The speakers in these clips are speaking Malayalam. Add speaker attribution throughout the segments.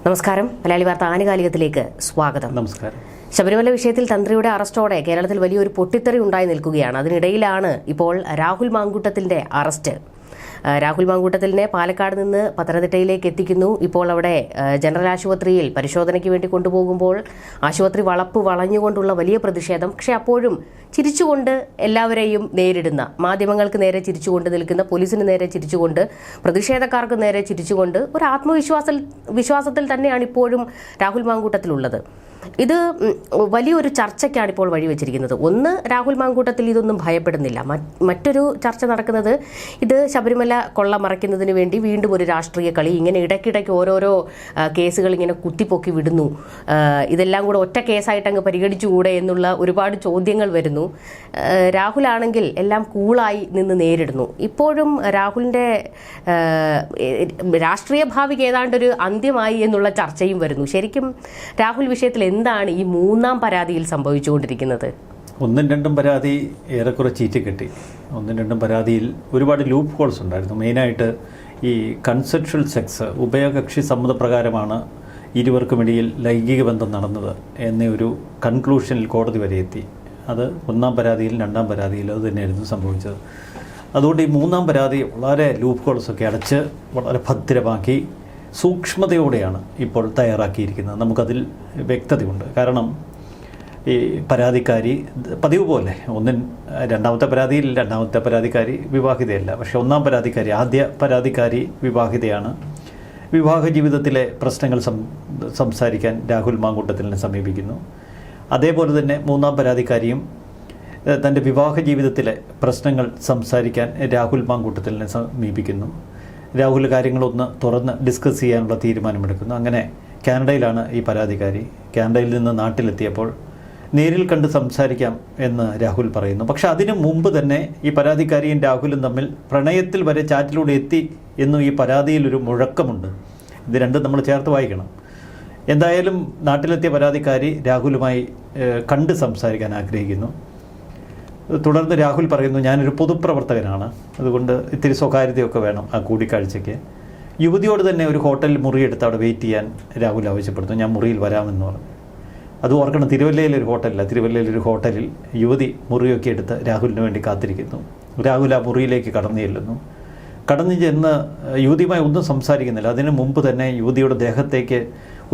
Speaker 1: നമസ്കാരം. മലയാളി വാർത്ത ആനുകാലികത്തിലേക്ക് സ്വാഗതം.
Speaker 2: നമസ്കാരം.
Speaker 1: ശബരിമല വിഷയത്തിൽ തന്ത്രിയുടെ അറസ്റ്റോടെ കേരളത്തിൽ വലിയൊരു പൊട്ടിത്തെറി ഉണ്ടായി നിൽക്കുകയാണ്. അതിനിടയിലാണ് ഇപ്പോൾ രാഹുൽ മാങ്കൂട്ടത്തിന്റെ അറസ്റ്റ്. രാഹുൽ മാങ്കൂട്ടത്തിലിനെ പാലക്കാട് നിന്ന് പത്തനംതിട്ടയിലേക്ക് എത്തിക്കുന്നു. ഇപ്പോൾ അവിടെ ജനറൽ ആശുപത്രിയിൽ പരിശോധനയ്ക്ക് വേണ്ടി കൊണ്ടുപോകുമ്പോൾ ആശുപത്രി വളഞ്ഞുകൊണ്ടുള്ള വലിയ പ്രതിഷേധം. പക്ഷെ അപ്പോഴും ചിരിച്ചുകൊണ്ട് എല്ലാവരെയും നേരിടുന്ന, മാധ്യമങ്ങൾക്ക് നേരെ ചിരിച്ചുകൊണ്ട് നിൽക്കുന്ന, പോലീസിന് നേരെ ചിരിച്ചുകൊണ്ട്, പ്രതിഷേധക്കാർക്ക് നേരെ ചിരിച്ചുകൊണ്ട് ഒരു വിശ്വാസത്തിൽ തന്നെയാണ് ഇപ്പോഴും രാഹുൽ മാങ്കൂട്ടത്തിലുള്ളത്. ഇത് വലിയൊരു ചർച്ചയ്ക്കാണ് ഇപ്പോൾ വഴിവെച്ചിരിക്കുന്നത്. ഒന്ന്, രാഹുൽ മാങ്കൂട്ടത്തിൽ ഇതൊന്നും ഭയപ്പെടുന്നില്ല. മറ്റൊരു ചർച്ച നടക്കുന്നത് ഇത് ശബരിമല കൊള്ള മറയ്ക്കുന്നതിന് വേണ്ടി വീണ്ടും ഒരു രാഷ്ട്രീയ കളി, ഇങ്ങനെ ഇടയ്ക്കിടയ്ക്ക് ഓരോരോ കേസുകൾ ഇങ്ങനെ കുത്തിപ്പൊക്കി വിടുന്നു, ഇതെല്ലാം കൂടെ ഒറ്റ കേസായിട്ട് അങ്ങ് പരിഗണിച്ചുകൂടെ എന്നുള്ള ഒരുപാട് ചോദ്യങ്ങൾ വരുന്നു. രാഹുലാണെങ്കിൽ എല്ലാം കൂളായി നിന്ന് നേരിടുന്നു. ഇപ്പോഴും രാഹുലിൻ്റെ രാഷ്ട്രീയ ഭാവിക്ക് ഏതാണ്ടൊരു അന്ത്യമായി എന്നുള്ള ചർച്ചയും വരുന്നു. ശരിക്കും രാഹുൽ വിഷയത്തിൽ എന്താണ് ഈ മൂന്നാം പരാതിയിൽ സംഭവിച്ചുകൊണ്ടിരിക്കുന്നത്?
Speaker 2: ഒന്നും രണ്ടും പരാതി ഏറെക്കുറെ ചീറ്റിക്കെട്ടി. ഒന്നും രണ്ടും പരാതിയിൽ ഒരുപാട് ലൂപ്പ് ഹോൾസ് ഉണ്ടായിരുന്നു. മെയിനായിട്ട് ഈ കൺസെപ്ച്വൽ സെക്സ്, ഉഭയകക്ഷി സമ്മതപ്രകാരമാണ് ഇരുവർക്കുമിടയിൽ ലൈംഗിക ബന്ധം നടന്നത് എന്ന ഒരു കൺക്ലൂഷനിൽ കോടതി വരെ എത്തി. അത് ഒന്നാം പരാതിയിൽ രണ്ടാം പരാതിയിൽ അത് തന്നെയായിരുന്നു സംഭവിച്ചത്. അതുകൊണ്ട് ഈ മൂന്നാം പരാതി വളരെ ലൂപ്പ് ഹോൾസൊക്കെ അടച്ച് വളരെ ഭദ്രമാക്കി സൂക്ഷ്മതയോടെയാണ് ഇപ്പോൾ തയ്യാറാക്കിയിരിക്കുന്നത്. നമുക്കതിൽ വ്യക്തതയുണ്ട്. കാരണം ഈ പരാതിക്കാരി പതിവ് പോലെ രണ്ടാമത്തെ പരാതിക്കാരി വിവാഹിതയല്ല. പക്ഷേ ഒന്നാം പരാതിക്കാരി, ആദ്യ പരാതിക്കാരി വിവാഹിതയാണ്. വിവാഹ ജീവിതത്തിലെ പ്രശ്നങ്ങൾ സംസാരിക്കാൻ രാഹുൽ മാങ്കൂട്ടത്തിലിനെ സമീപിക്കുന്നു. അതേപോലെ തന്നെ മൂന്നാം പരാതിക്കാരിയും തൻ്റെ വിവാഹ ജീവിതത്തിലെ പ്രശ്നങ്ങൾ സംസാരിക്കാൻ രാഹുൽ മാങ്കൂട്ടത്തിലിനെ സമീപിക്കുന്നു. രാഹുൽ കാര്യങ്ങളൊന്ന് തുറന്ന് ഡിസ്കസ് ചെയ്യാനുള്ള തീരുമാനമെടുക്കുന്നു. അങ്ങനെ കാനഡയിലാണ് ഈ പരാതിക്കാരി. കാനഡയിൽ നിന്ന് നാട്ടിലെത്തിയപ്പോൾ നേരിൽ കണ്ട് സംസാരിക്കാം എന്ന് രാഹുൽ പറയുന്നു. പക്ഷെ അതിനു മുമ്പ് തന്നെ ഈ പരാതിക്കാരിയും രാഹുലും തമ്മിൽ പ്രണയത്തിൽ വരെ ചാറ്റിലൂടെ എത്തി എന്നും ഈ പരാതിയിലൊരു മുഴക്കമുണ്ട്. ഇത് രണ്ടും നമ്മൾ ചേർത്ത് വായിക്കണം. എന്തായാലും നാട്ടിലെത്തിയ പരാതിക്കാരി രാഹുലുമായി കണ്ട് സംസാരിക്കാൻ ആഗ്രഹിക്കുന്നു. തുടർന്ന് രാഹുൽ പറയുന്നു, ഞാനൊരു പൊതുപ്രവർത്തകനാണ്, അതുകൊണ്ട് ഇത്തിരി സ്വകാര്യതയൊക്കെ വേണം ആ കൂടിക്കാഴ്ചയ്ക്ക്. യുവതിയോട് തന്നെ ഒരു ഹോട്ടലിൽ മുറിയെടുത്ത് അവിടെ വെയിറ്റ് ചെയ്യാൻ രാഹുൽ ആവശ്യപ്പെടുന്നു. ഞാൻ മുറിയിൽ വരാമെന്ന് പറഞ്ഞു. അത് ഓർക്കണം, തിരുവല്ലയിലൊരു ഹോട്ടലില്ല, തിരുവല്ലയിലൊരു ഹോട്ടലിൽ യുവതി മുറിയൊക്കെ എടുത്ത് രാഹുലിന് വേണ്ടി കാത്തിരിക്കുന്നു. രാഹുൽ ആ മുറിയിലേക്ക് കടന്നു ചെല്ലുന്നു. കടന്നു ചെന്ന് യുവതിയുമായി ഒന്നും സംസാരിക്കുന്നില്ല. അതിനു മുമ്പ് തന്നെ യുവതിയുടെ ദേഹത്തേക്ക്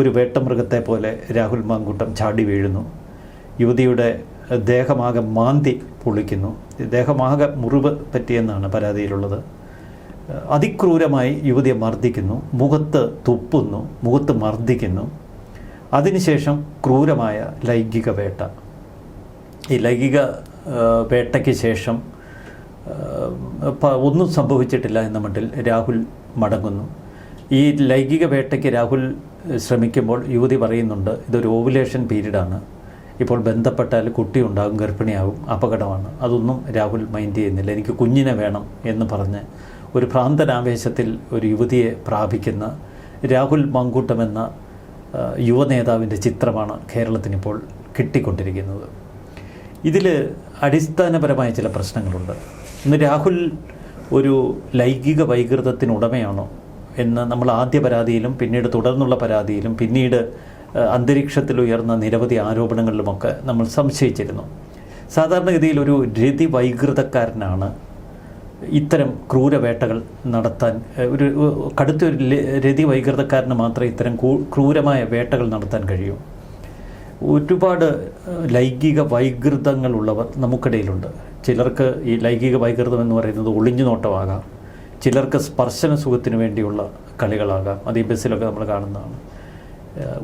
Speaker 2: ഒരു വേട്ടമൃഗത്തെ പോലെ രാഹുൽ മാങ്കൂട്ടം ചാടി വീഴുന്നു. യുവതിയുടെ ദേഹമാകെ മാന്തി പൊളിക്കുന്നു. ദേഹമാകെ മുറിവ് പറ്റിയെന്നാണ് പരാതിയിലുള്ളത്. അതിക്രൂരമായി യുവതിയെ മർദ്ദിക്കുന്നു, മുഖത്ത് തുപ്പുന്നു, മുഖത്ത് മർദ്ദിക്കുന്നു. അതിനുശേഷം ക്രൂരമായ ലൈംഗിക വേട്ട. ഈ ലൈംഗിക വേട്ടയ്ക്ക് ശേഷം ഒന്നും സംഭവിച്ചിട്ടില്ല എന്ന മട്ടിൽ രാഹുൽ മടങ്ങുന്നു. ഈ ലൈംഗിക വേട്ടയ്ക്ക് രാഹുൽ ശ്രമിക്കുമ്പോൾ യുവതി പറയുന്നുണ്ട്, ഇതൊരു ഓവുലേഷൻ പീരീഡാണ്, ഇപ്പോൾ ബന്ധപ്പെട്ടാൽ കുട്ടി ഉണ്ടാകും, ഗർഭിണിയാകും, അപകടമാണ്. അതൊന്നും രാഹുൽ മൈൻഡ് ചെയ്യുന്നില്ല. എനിക്ക് കുഞ്ഞിനെ വേണം എന്ന് പറഞ്ഞ് ഒരു ഭ്രാന്തനാവേശത്തിൽ ഒരു യുവതിയെ പ്രാപിക്കുന്ന രാഹുൽ മാങ്കൂട്ടം എന്ന യുവനേതാവിൻ്റെ ചിത്രമാണ് കേരളത്തിനിപ്പോൾ കിട്ടിക്കൊണ്ടിരിക്കുന്നത്. ഇതിൽ അടിസ്ഥാനപരമായ ചില പ്രശ്നങ്ങളുണ്ട്. ഇന്ന് രാഹുൽ ഒരു ലൈംഗിക വൈകൃതത്തിനുടമയാണോ എന്ന് നമ്മൾ ആദ്യ പരാതിയിലും പിന്നീട് തുടർന്നുള്ള പരാതിയിലും പിന്നീട് അന്തരീക്ഷത്തിൽ ഉയർന്ന നിരവധി ആരോപണങ്ങളിലുമൊക്കെ നമ്മൾ സംശയിച്ചിരുന്നു. സാധാരണഗതിയിൽ ഒരു രതി വൈകൃതക്കാരനാണ് ഇത്തരം ക്രൂരവേട്ടകൾ നടത്താൻ, ഒരു കടുത്തൊരു രതി വൈകൃതക്കാരന് മാത്രമേ ഇത്തരം ക്രൂരമായ വേട്ടകൾ നടത്താൻ കഴിയൂ. ഒരുപാട് ലൈംഗിക വൈകൃതങ്ങളുള്ളവർ നമുക്കിടയിലുണ്ട്. ചിലർക്ക് ഈ ലൈംഗിക വൈകൃതം എന്ന് പറയുന്നത് ഒളിഞ്ഞു നോട്ടമാകാം, ചിലർക്ക് സ്പർശന സുഖത്തിന് വേണ്ടിയുള്ള കളികളാകാം. അത് ഈ ബസ്സിലൊക്കെ നമ്മൾ കാണുന്നതാണ്.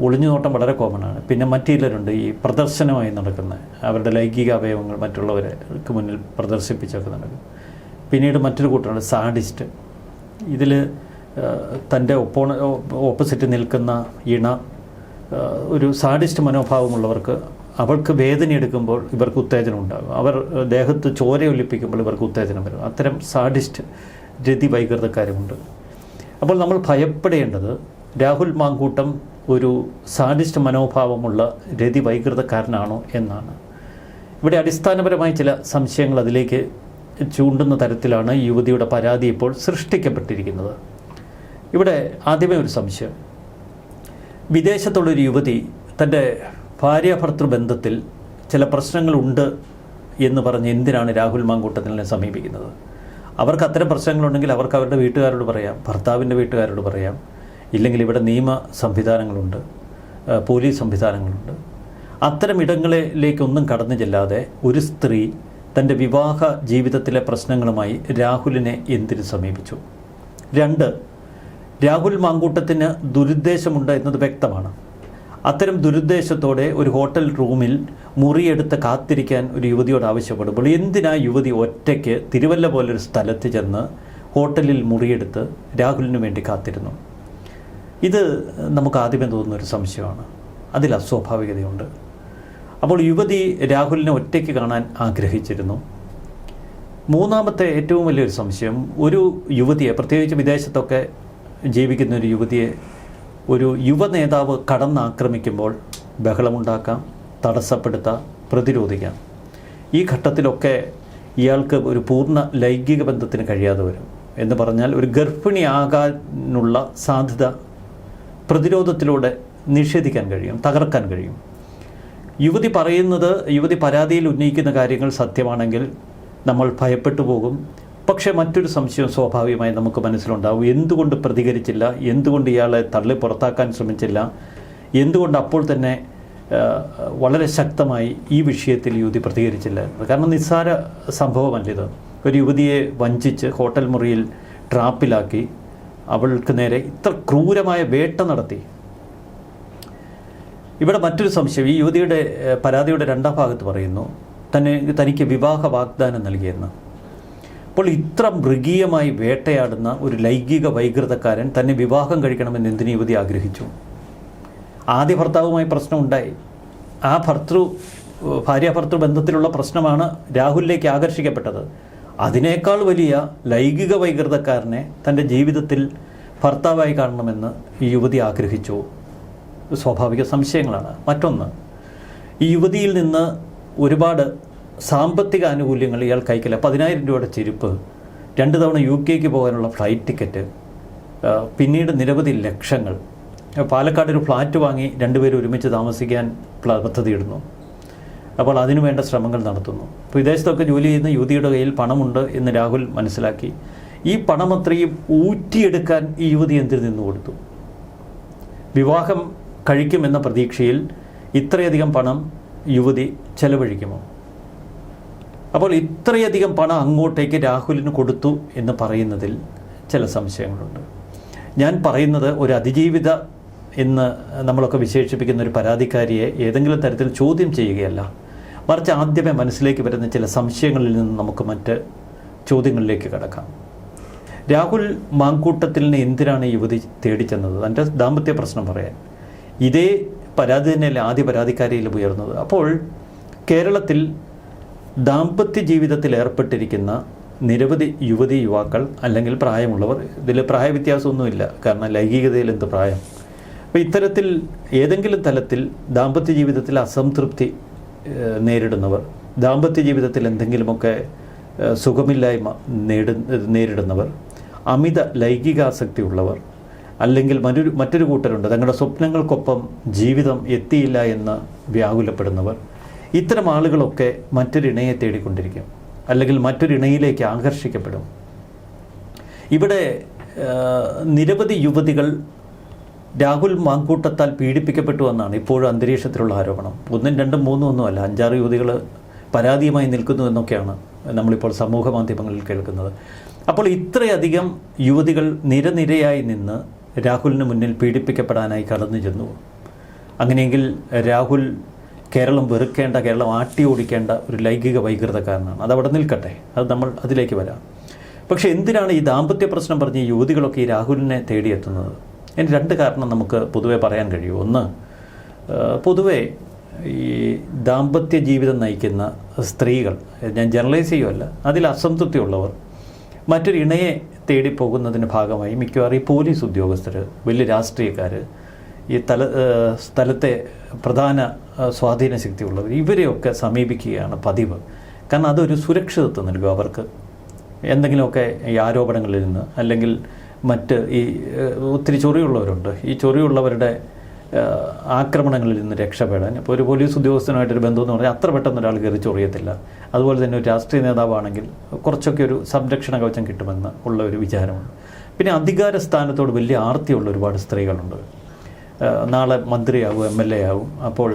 Speaker 2: ഒളിഞ്ഞു നോട്ടം വളരെ കോമണാണ്. പിന്നെ മറ്റു ചിലരുണ്ട് ഈ പ്രദർശനമായി നടക്കുന്ന, അവരുടെ ലൈംഗിക അവയവങ്ങൾ മറ്റുള്ളവർക്ക് മുന്നിൽ പ്രദർശിപ്പിച്ചൊക്കെ നടക്കും. പിന്നീട് മറ്റൊരു കൂട്ടമാണ് സാഡിസ്റ്റ്. ഇതിൽ തൻ്റെ ഓപ്പോസിറ്റ് നിൽക്കുന്ന ഇണ ഒരു സാഡിസ്റ്റ് മനോഭാവമുള്ളവർക്ക്, അവൾക്ക് വേദന എടുക്കുമ്പോൾ ഇവർക്ക് ഉത്തേജനം ഉണ്ടാകും, അവർ ദേഹത്ത് ചോരയൊലിപ്പിക്കുമ്പോൾ ഇവർക്ക് ഉത്തേജനം വരും. അത്തരം സാഡിസ്റ്റ് രതി വൈകൃതക്കാരുമുണ്ട്. അപ്പോൾ നമ്മൾ ഭയപ്പെടേണ്ടത് രാഹുൽ മാങ്കൂട്ടം ഒരു സാഡിസ്റ്റ് മനോഭാവമുള്ള രതി വൈകൃതക്കാരനാണോ എന്നാണ്. ഇവിടെ അടിസ്ഥാനപരമായ ചില സംശയങ്ങൾ അതിലേക്ക് ചൂണ്ടുന്ന തരത്തിലാണ് യുവതിയുടെ പരാതി ഇപ്പോൾ സൃഷ്ടിക്കപ്പെട്ടിരിക്കുന്നത്. ഇവിടെ ആദ്യമേ ഒരു സംശയം, വിദേശത്തുള്ളൊരു യുവതി തൻ്റെ ഭാര്യാഭർത്തൃ ബന്ധത്തിൽ ചില പ്രശ്നങ്ങളുണ്ട് എന്ന് പറഞ്ഞ് എന്തിനാണ് രാഹുൽ മാങ്കൂട്ടത്തിനെ സമീപിക്കുന്നത്? അവർക്ക് അത്തരം പ്രശ്നങ്ങളുണ്ടെങ്കിൽ അവർക്ക് അവരുടെ വീട്ടുകാരോട് പറയാം, ഭർത്താവിൻ്റെ വീട്ടുകാരോട് പറയാം. ഇല്ലെങ്കിൽ ഇവിടെ നിയമ സംവിധാനങ്ങളുണ്ട്, പോലീസ് സംവിധാനങ്ങളുണ്ട്. അത്തരം ഇടങ്ങളിലേക്കൊന്നും കടന്നു ചെല്ലാതെ ഒരു സ്ത്രീ തൻ്റെ വിവാഹ ജീവിതത്തിലെ പ്രശ്നങ്ങളുമായി രാഹുലിനെ എന്തിനു സമീപിച്ചു? 2, രാഹുൽ മാങ്കൂട്ടത്തിന് ദുരുദ്ദേശമുണ്ട് എന്നത് വ്യക്തമാണ്. അത്തരം ദുരുദ്ദേശത്തോടെ ഒരു ഹോട്ടൽ റൂമിൽ മുറിയെടുത്ത് കാത്തിരിക്കാൻ ഒരു യുവതിയോട് ആവശ്യപ്പെടുമ്പോൾ എന്തിനാ യുവതി ഒറ്റയ്ക്ക് തിരുവല്ല പോലൊരു സ്ഥലത്ത് ചെന്ന് ഹോട്ടലിൽ മുറിയെടുത്ത് രാഹുലിന് വേണ്ടി കാത്തിരുന്നു? ഇത് നമുക്ക് ആദ്യമേ തോന്നുന്നൊരു സംശയമാണ്. അതിൽ അസ്വാഭാവികതയുണ്ട്. അപ്പോൾ യുവതി രാഹുലിനെ ഒറ്റയ്ക്ക് കാണാൻ ആഗ്രഹിച്ചിരുന്നു. മൂന്നാമത്തെ ഏറ്റവും വലിയൊരു സംശയം, ഒരു യുവതിയെ, പ്രത്യേകിച്ച് വിദേശത്തൊക്കെ ജീവിക്കുന്ന ഒരു യുവതിയെ ഒരു യുവ നേതാവ് കടന്നാക്രമിക്കുമ്പോൾ ബഹളമുണ്ടാക്കാം, തടസ്സപ്പെടുത്താം, പ്രതിരോധിക്കാം. ഈ ഘട്ടത്തിലൊക്കെ ഇയാൾക്ക് ഒരു പൂർണ്ണ ലൈംഗിക ബന്ധത്തിന് കഴിയാതെ വരും. എന്ന് പറഞ്ഞാൽ ഒരു ഗർഭിണിയാകാനുള്ള സാധ്യത പ്രതിരോധത്തിലൂടെ നിഷേധിക്കാൻ കഴിയും, തകർക്കാൻ കഴിയും. യുവതി പരാതിയിൽ ഉന്നയിക്കുന്ന കാര്യങ്ങൾ സത്യമാണെങ്കിൽ നമ്മൾ ഭയപ്പെട്ടു പോകും. പക്ഷേ മറ്റൊരു സംശയം സ്വാഭാവികമായി നമുക്ക് മനസ്സിലുണ്ടാവും. എന്തുകൊണ്ട് പ്രതികരിച്ചില്ല? എന്തുകൊണ്ട് ഇയാളെ തള്ളി പുറത്താക്കാൻ ശ്രമിച്ചില്ല? എന്തുകൊണ്ട് അപ്പോൾ തന്നെ വളരെ ശക്തമായി ഈ വിഷയത്തിൽ യുവതി പ്രതികരിച്ചില്ല? കാരണം നിസ്സാര സംഭവമല്ലിത്. ഒരു യുവതിയെ വഞ്ചിച്ച് ഹോട്ടൽ മുറിയിൽ ട്രാപ്പിലാക്കി അവൾക്ക് നേരെ ഇത്ര ക്രൂരമായ വേട്ട നടത്തി. ഇവിടെ മറ്റൊരു സംശയം, ഈ യുവതിയുടെ പരാതിയുടെ 2ാം ഭാഗത്ത് പറയുന്നു തനിക്ക് വിവാഹ വാഗ്ദാനം നൽകിയെന്ന്. അപ്പോൾ ഇത്ര മൃഗീയമായി വേട്ടയാടുന്ന ഒരു ലൈംഗിക വൈകൃതക്കാരൻ തന്നെ വിവാഹം കഴിക്കണമെന്ന് എന്തിന് യുവതി ആഗ്രഹിച്ചു? ആദ്യ ഭർത്താവുമായി പ്രശ്നമുണ്ടായി. ആ ഭാര്യാഭർത്തൃ ബന്ധത്തിലുള്ള പ്രശ്നമാണ് രാഹുലിലേക്ക് ആകർഷിക്കപ്പെട്ടത്. അതിനേക്കാൾ വലിയ ലൈംഗിക വൈകൃതക്കാരനെ തൻ്റെ ജീവിതത്തിൽ ഭർത്താവായി കാണണമെന്ന് ഈ യുവതി ആഗ്രഹിച്ചു. സ്വാഭാവിക സംശയങ്ങളാണ്. മറ്റൊന്ന്, ഈ യുവതിയിൽ നിന്ന് ഒരുപാട് സാമ്പത്തിക ആനുകൂല്യങ്ങൾ ഇയാൾ കൈക്കല്ല. 10,000 രൂപയുടെ ചെരുപ്പ്, 2 തവണ UK പോകാനുള്ള ഫ്ലൈറ്റ് ടിക്കറ്റ്, പിന്നീട് നിരവധി ലക്ഷങ്ങൾ. പാലക്കാട് ഒരു ഫ്ലാറ്റ് വാങ്ങി 2 പേര് ഒരുമിച്ച് താമസിക്കാൻ പദ്ധതിയിടുന്നു. അപ്പോൾ അതിനു വേണ്ട ശ്രമങ്ങൾ നടത്തുന്നു. ഇപ്പോൾ വിദേശത്തൊക്കെ ജോലി ചെയ്യുന്ന യുവതിയുടെ കയ്യിൽ പണമുണ്ട് എന്ന് രാഹുൽ മനസ്സിലാക്കി. ഈ പണം അത്രയും ഊറ്റിയെടുക്കാൻ ഈ യുവതി എന്തിൽ നിന്ന് കൊടുത്തു? വിവാഹം കഴിക്കുമെന്ന പ്രതീക്ഷയിൽ ഇത്രയധികം പണം യുവതി ചെലവഴിക്കുമോ? അപ്പോൾ ഇത്രയധികം പണം അങ്ങോട്ടേക്ക് രാഹുലിന് കൊടുത്തു എന്ന് പറയുന്നതിൽ ചില സംശയങ്ങളുണ്ട്. ഞാൻ പറയുന്നത് ഒരു അതിജീവിത എന്ന് നമ്മളൊക്കെ വിശേഷിപ്പിക്കുന്ന ഒരു പരാതിക്കാരിയെ ഏതെങ്കിലും തരത്തിൽ ചോദ്യം ചെയ്യുകയല്ല, മറിച്ച് ആദ്യമേ മനസ്സിലേക്ക് വരുന്ന ചില സംശയങ്ങളിൽ നിന്ന് നമുക്ക് മറ്റ് ചോദ്യങ്ങളിലേക്ക് കടക്കാം. രാഹുൽ മാങ്കൂട്ടത്തിലിനെ എന്തിനാണ് യുവതി തേടിച്ചെന്നത്? തൻ്റെ ദാമ്പത്യ പ്രശ്നം പറയാൻ. ഇതേ പരാതി തന്നെയല്ലേ ആദ്യ പരാതിക്കാരിയിൽ ഉയർന്നത്. അപ്പോൾ കേരളത്തിൽ ദാമ്പത്യ ജീവിതത്തിൽ ഏർപ്പെട്ടിരിക്കുന്ന നിരവധി യുവാക്കൾ അല്ലെങ്കിൽ പ്രായമുള്ളവർ, ഇതിൽ പ്രായവ്യത്യാസമൊന്നുമില്ല, കാരണം ലൈംഗികതയിൽ എന്ത് പ്രായം. അപ്പോൾ ഇത്തരത്തിൽ ഏതെങ്കിലും തലത്തിൽ ദാമ്പത്യ ജീവിതത്തിൽ അസംതൃപ്തി നേരിടുന്നവർ, ദാമ്പത്യ ജീവിതത്തിൽ എന്തെങ്കിലുമൊക്കെ സുഖമില്ലായ്മ നേരിടുന്നവർ, അമിത ലൈംഗികാസക്തി ഉള്ളവർ, അല്ലെങ്കിൽ മറ്റൊരു കൂട്ടരുണ്ട് തങ്ങളുടെ സ്വപ്നങ്ങൾക്കൊപ്പം ജീവിതം എത്തിയില്ല എന്ന് വ്യാകുലപ്പെടുന്നവർ. ഇത്തരം ആളുകളൊക്കെ മറ്റൊരിണയെ തേടിക്കൊണ്ടിരിക്കും, അല്ലെങ്കിൽ മറ്റൊരിണയിലേക്ക് ആകർഷിക്കപ്പെടും. ഇവിടെ നിരവധി യുവതികൾ രാഹുൽ മാങ്കൂട്ടത്താൽ പീഡിപ്പിക്കപ്പെട്ടു എന്നാണ് ഇപ്പോഴും അന്തരീക്ഷത്തിലുള്ള ആരോപണം. 1, 2, 3 ഒന്നുമല്ല, 5-6 യുവതികൾ പരാതിയുമായി നിൽക്കുന്നു എന്നൊക്കെയാണ് നമ്മളിപ്പോൾ സമൂഹ മാധ്യമങ്ങളിൽ കേൾക്കുന്നത്. അപ്പോൾ ഇത്രയധികം യുവതികൾ നിരനിരയായി നിന്ന് രാഹുലിന് മുന്നിൽ പീഡിപ്പിക്കപ്പെടാനായി കടന്നു ചെന്നു. അങ്ങനെയെങ്കിൽ രാഹുൽ കേരളം വെറുക്കേണ്ട, കേരളം ആട്ടി ഓടിക്കേണ്ട ഒരു ലൈംഗിക വൈകൃതക്കാരനാണ്. അതവിടെ നിൽക്കട്ടെ, അത് നമ്മൾ അതിലേക്ക് വരാം. പക്ഷേ എന്തിനാണ് ഈ ദാമ്പത്യ പ്രശ്നം പറഞ്ഞ് ഈ യുവതികളൊക്കെ ഈ രാഹുലിനെ തേടിയെത്തുന്നത്? അതിന് 2 കാരണം നമുക്ക് പൊതുവെ പറയാൻ കഴിയും. ഒന്ന്, പൊതുവെ ഈ ദാമ്പത്യ ജീവിതം നയിക്കുന്ന സ്ത്രീകൾ, ഞാൻ ജനറലൈസ് ചെയ്യുമല്ല, അതിൽ അസംതൃപ്തിയുള്ളവർ മറ്റൊരു ഇണയെ തേടിപ്പോകുന്നതിന് ഭാഗമായി മിക്കവാറും ഈ പോലീസ് ഉദ്യോഗസ്ഥർ, വലിയ രാഷ്ട്രീയക്കാർ, ഈ സ്ഥലത്തെ പ്രധാന സ്വാധീന ശക്തിയുള്ളവർ, ഇവരെയൊക്കെ സമീപിക്കുകയാണ് പതിവ്. കാരണം അതൊരു സുരക്ഷിതത്വം നൽകും അവർക്ക്. എന്തെങ്കിലുമൊക്കെ ഈ ആരോപണങ്ങളിൽ നിന്ന്, അല്ലെങ്കിൽ മറ്റ് ഈ ഒത്തിരി ചൊറിയുള്ളവരുണ്ട്, ഈ ചൊറിയുള്ളവരുടെ ആക്രമണങ്ങളിൽ നിന്ന് രക്ഷപ്പെടാൻ. ഇപ്പോൾ ഒരു പോലീസ് ഉദ്യോഗസ്ഥനുമായിട്ടൊരു ബന്ധമെന്ന് പറഞ്ഞാൽ അത്ര പെട്ടെന്ന് ഒരാൾ കയറി ചൊറിയത്തില്ല. അതുപോലെ തന്നെ ഒരു രാഷ്ട്രീയ നേതാവാണെങ്കിൽ കുറച്ചൊക്കെ ഒരു സംരക്ഷണ കവചം കിട്ടുമെന്ന് ഉള്ള ഒരു വിചാരമുണ്ട്. പിന്നെ അധികാര സ്ഥാനത്തോട് വലിയ ആർത്തിയുള്ള ഒരുപാട് സ്ത്രീകളുണ്ട്. നാളെ മന്ത്രിയാവും, MLA ആവും, അപ്പോൾ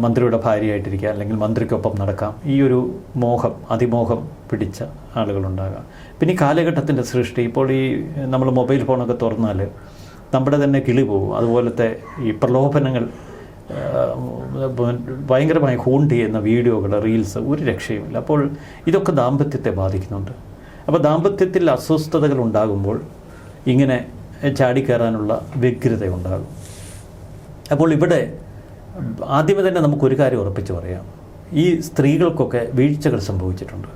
Speaker 2: മന്ത്രിയുടെ ഭാര്യയായിട്ടിരിക്കുക, അല്ലെങ്കിൽ മന്ത്രിക്കൊപ്പം നടക്കാം, ഈ ഒരു മോഹം, അതിമോഹം പിടിച്ച ആളുകളുണ്ടാകാം. പിന്നെ ഈ കാലഘട്ടത്തിൻ്റെ സൃഷ്ടി, ഇപ്പോൾ ഈ നമ്മൾ മൊബൈൽ ഫോണൊക്കെ തുറന്നാൽ നമ്മുടെ തന്നെ കിളി പോകും. അതുപോലത്തെ ഈ പ്രലോഭനങ്ങൾ ഭയങ്കരമായി ഹോണ്ട് ചെയ്യുന്ന വീഡിയോകൾ, റീൽസ്, ഒരു രക്ഷയുമില്ല. അപ്പോൾ ഇതൊക്കെ ദാമ്പത്യത്തെ ബാധിക്കുന്നുണ്ട്. അപ്പോൾ ദാമ്പത്യത്തിൽ അസ്വസ്ഥതകൾ ഉണ്ടാകുമ്പോൾ ഇങ്ങനെ ചാടിക്കയറാനുള്ള വ്യഗ്രത ഉണ്ടാകും. അപ്പോൾ ഇവിടെ ആദ്യമേ തന്നെ നമുക്കൊരു കാര്യം ഉറപ്പിച്ച് പറയാം, ഈ സ്ത്രീകൾക്കൊക്കെ വീഴ്ചകൾ സംഭവിച്ചിട്ടുണ്ട്.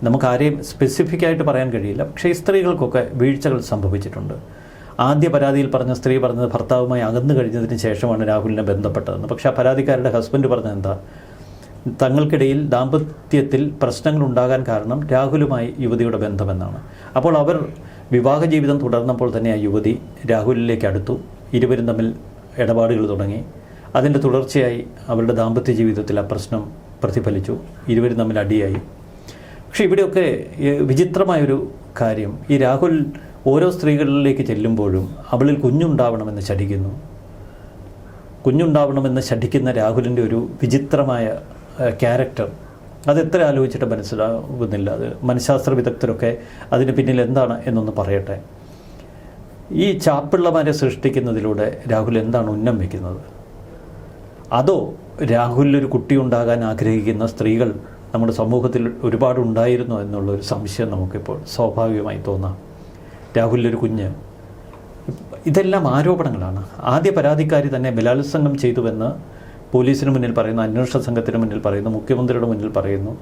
Speaker 2: നമുക്ക് ആരെയും സ്പെസിഫിക്കായിട്ട് പറയാൻ കഴിയില്ല, പക്ഷേ ഈ സ്ത്രീകൾക്കൊക്കെ വീഴ്ചകൾ സംഭവിച്ചിട്ടുണ്ട്. ആദ്യ പരാതിയിൽ പറഞ്ഞ സ്ത്രീ പറഞ്ഞത് ഭർത്താവുമായി അകന്നു കഴിഞ്ഞതിന് ശേഷമാണ് രാഹുലിനെ ബന്ധപ്പെട്ടതെന്ന്. പക്ഷേ ആ പരാതിക്കാരുടെ ഹസ്ബൻഡ് പറഞ്ഞത് എന്താ? തങ്ങൾക്കിടയിൽ ദാമ്പത്യത്തിൽ പ്രശ്നങ്ങൾ ഉണ്ടാകാൻ കാരണം രാഹുലുമായി യുവതിയുടെ ബന്ധമെന്നാണ്. അപ്പോൾ അവർ വിവാഹ ജീവിതം തുടർന്നപ്പോൾ തന്നെ ആ യുവതി രാഹുലിലേക്ക് അടുത്തു. ഇരുവരും തമ്മിൽ ഇടപാടുകൾ തുടങ്ങി. അതിൻ്റെ തുടർച്ചയായി അവരുടെ ദാമ്പത്യ ജീവിതത്തിൽ ആ പ്രശ്നം പ്രതിഫലിച്ചു. ഇരുവരും തമ്മിൽ അടിയായി. പക്ഷേ ഇവിടെയൊക്കെ വിചിത്രമായൊരു കാര്യം, ഈ രാഹുൽ ഓരോ സ്ത്രീകളിലേക്ക് ചെല്ലുമ്പോഴും അവളിൽ കുഞ്ഞുണ്ടാവണമെന്ന് ശഠിക്കുന്നു. കുഞ്ഞുണ്ടാവണമെന്ന് ശഠിക്കുന്ന രാഹുലിൻ്റെ ഒരു വിചിത്രമായ ക്യാരക്ടർ, അതെത്ര ആലോചിച്ചിട്ട് മനസ്സിലാകുന്നില്ല. അത് മനഃശാസ്ത്ര വിദഗ്ധരൊക്കെ അതിന് പിന്നിൽ എന്താണ് എന്നൊന്ന് പറയട്ടെ. ഈ ചാപ്പിള്ളമാരെ സൃഷ്ടിക്കുന്നതിലൂടെ രാഹുൽ എന്താണ് ഉന്നം വയ്ക്കുന്നത്? അതോ രാഹുലിനൊരു കുട്ടി ഉണ്ടാകാൻ ആഗ്രഹിക്കുന്ന സ്ത്രീകൾ നമ്മുടെ സമൂഹത്തിൽ ഒരുപാടുണ്ടായിരുന്നു എന്നുള്ളൊരു സംശയം നമുക്കിപ്പോൾ സ്വാഭാവികമായി തോന്നാം. രാഹുലിനൊരു കുഞ്ഞ്, ഇതെല്ലാം ആരോപണങ്ങളാണ്. ആദ്യ പരാതിക്കാരി തന്നെ ബലാത്സംഗം ചെയ്തുവെന്ന് പോലീസിന് മുന്നിൽ പറയുന്നു, അന്വേഷണ സംഘത്തിന് മുന്നിൽ പറയുന്നു, മുഖ്യമന്ത്രിയുടെ മുന്നിൽ പറയുന്നു.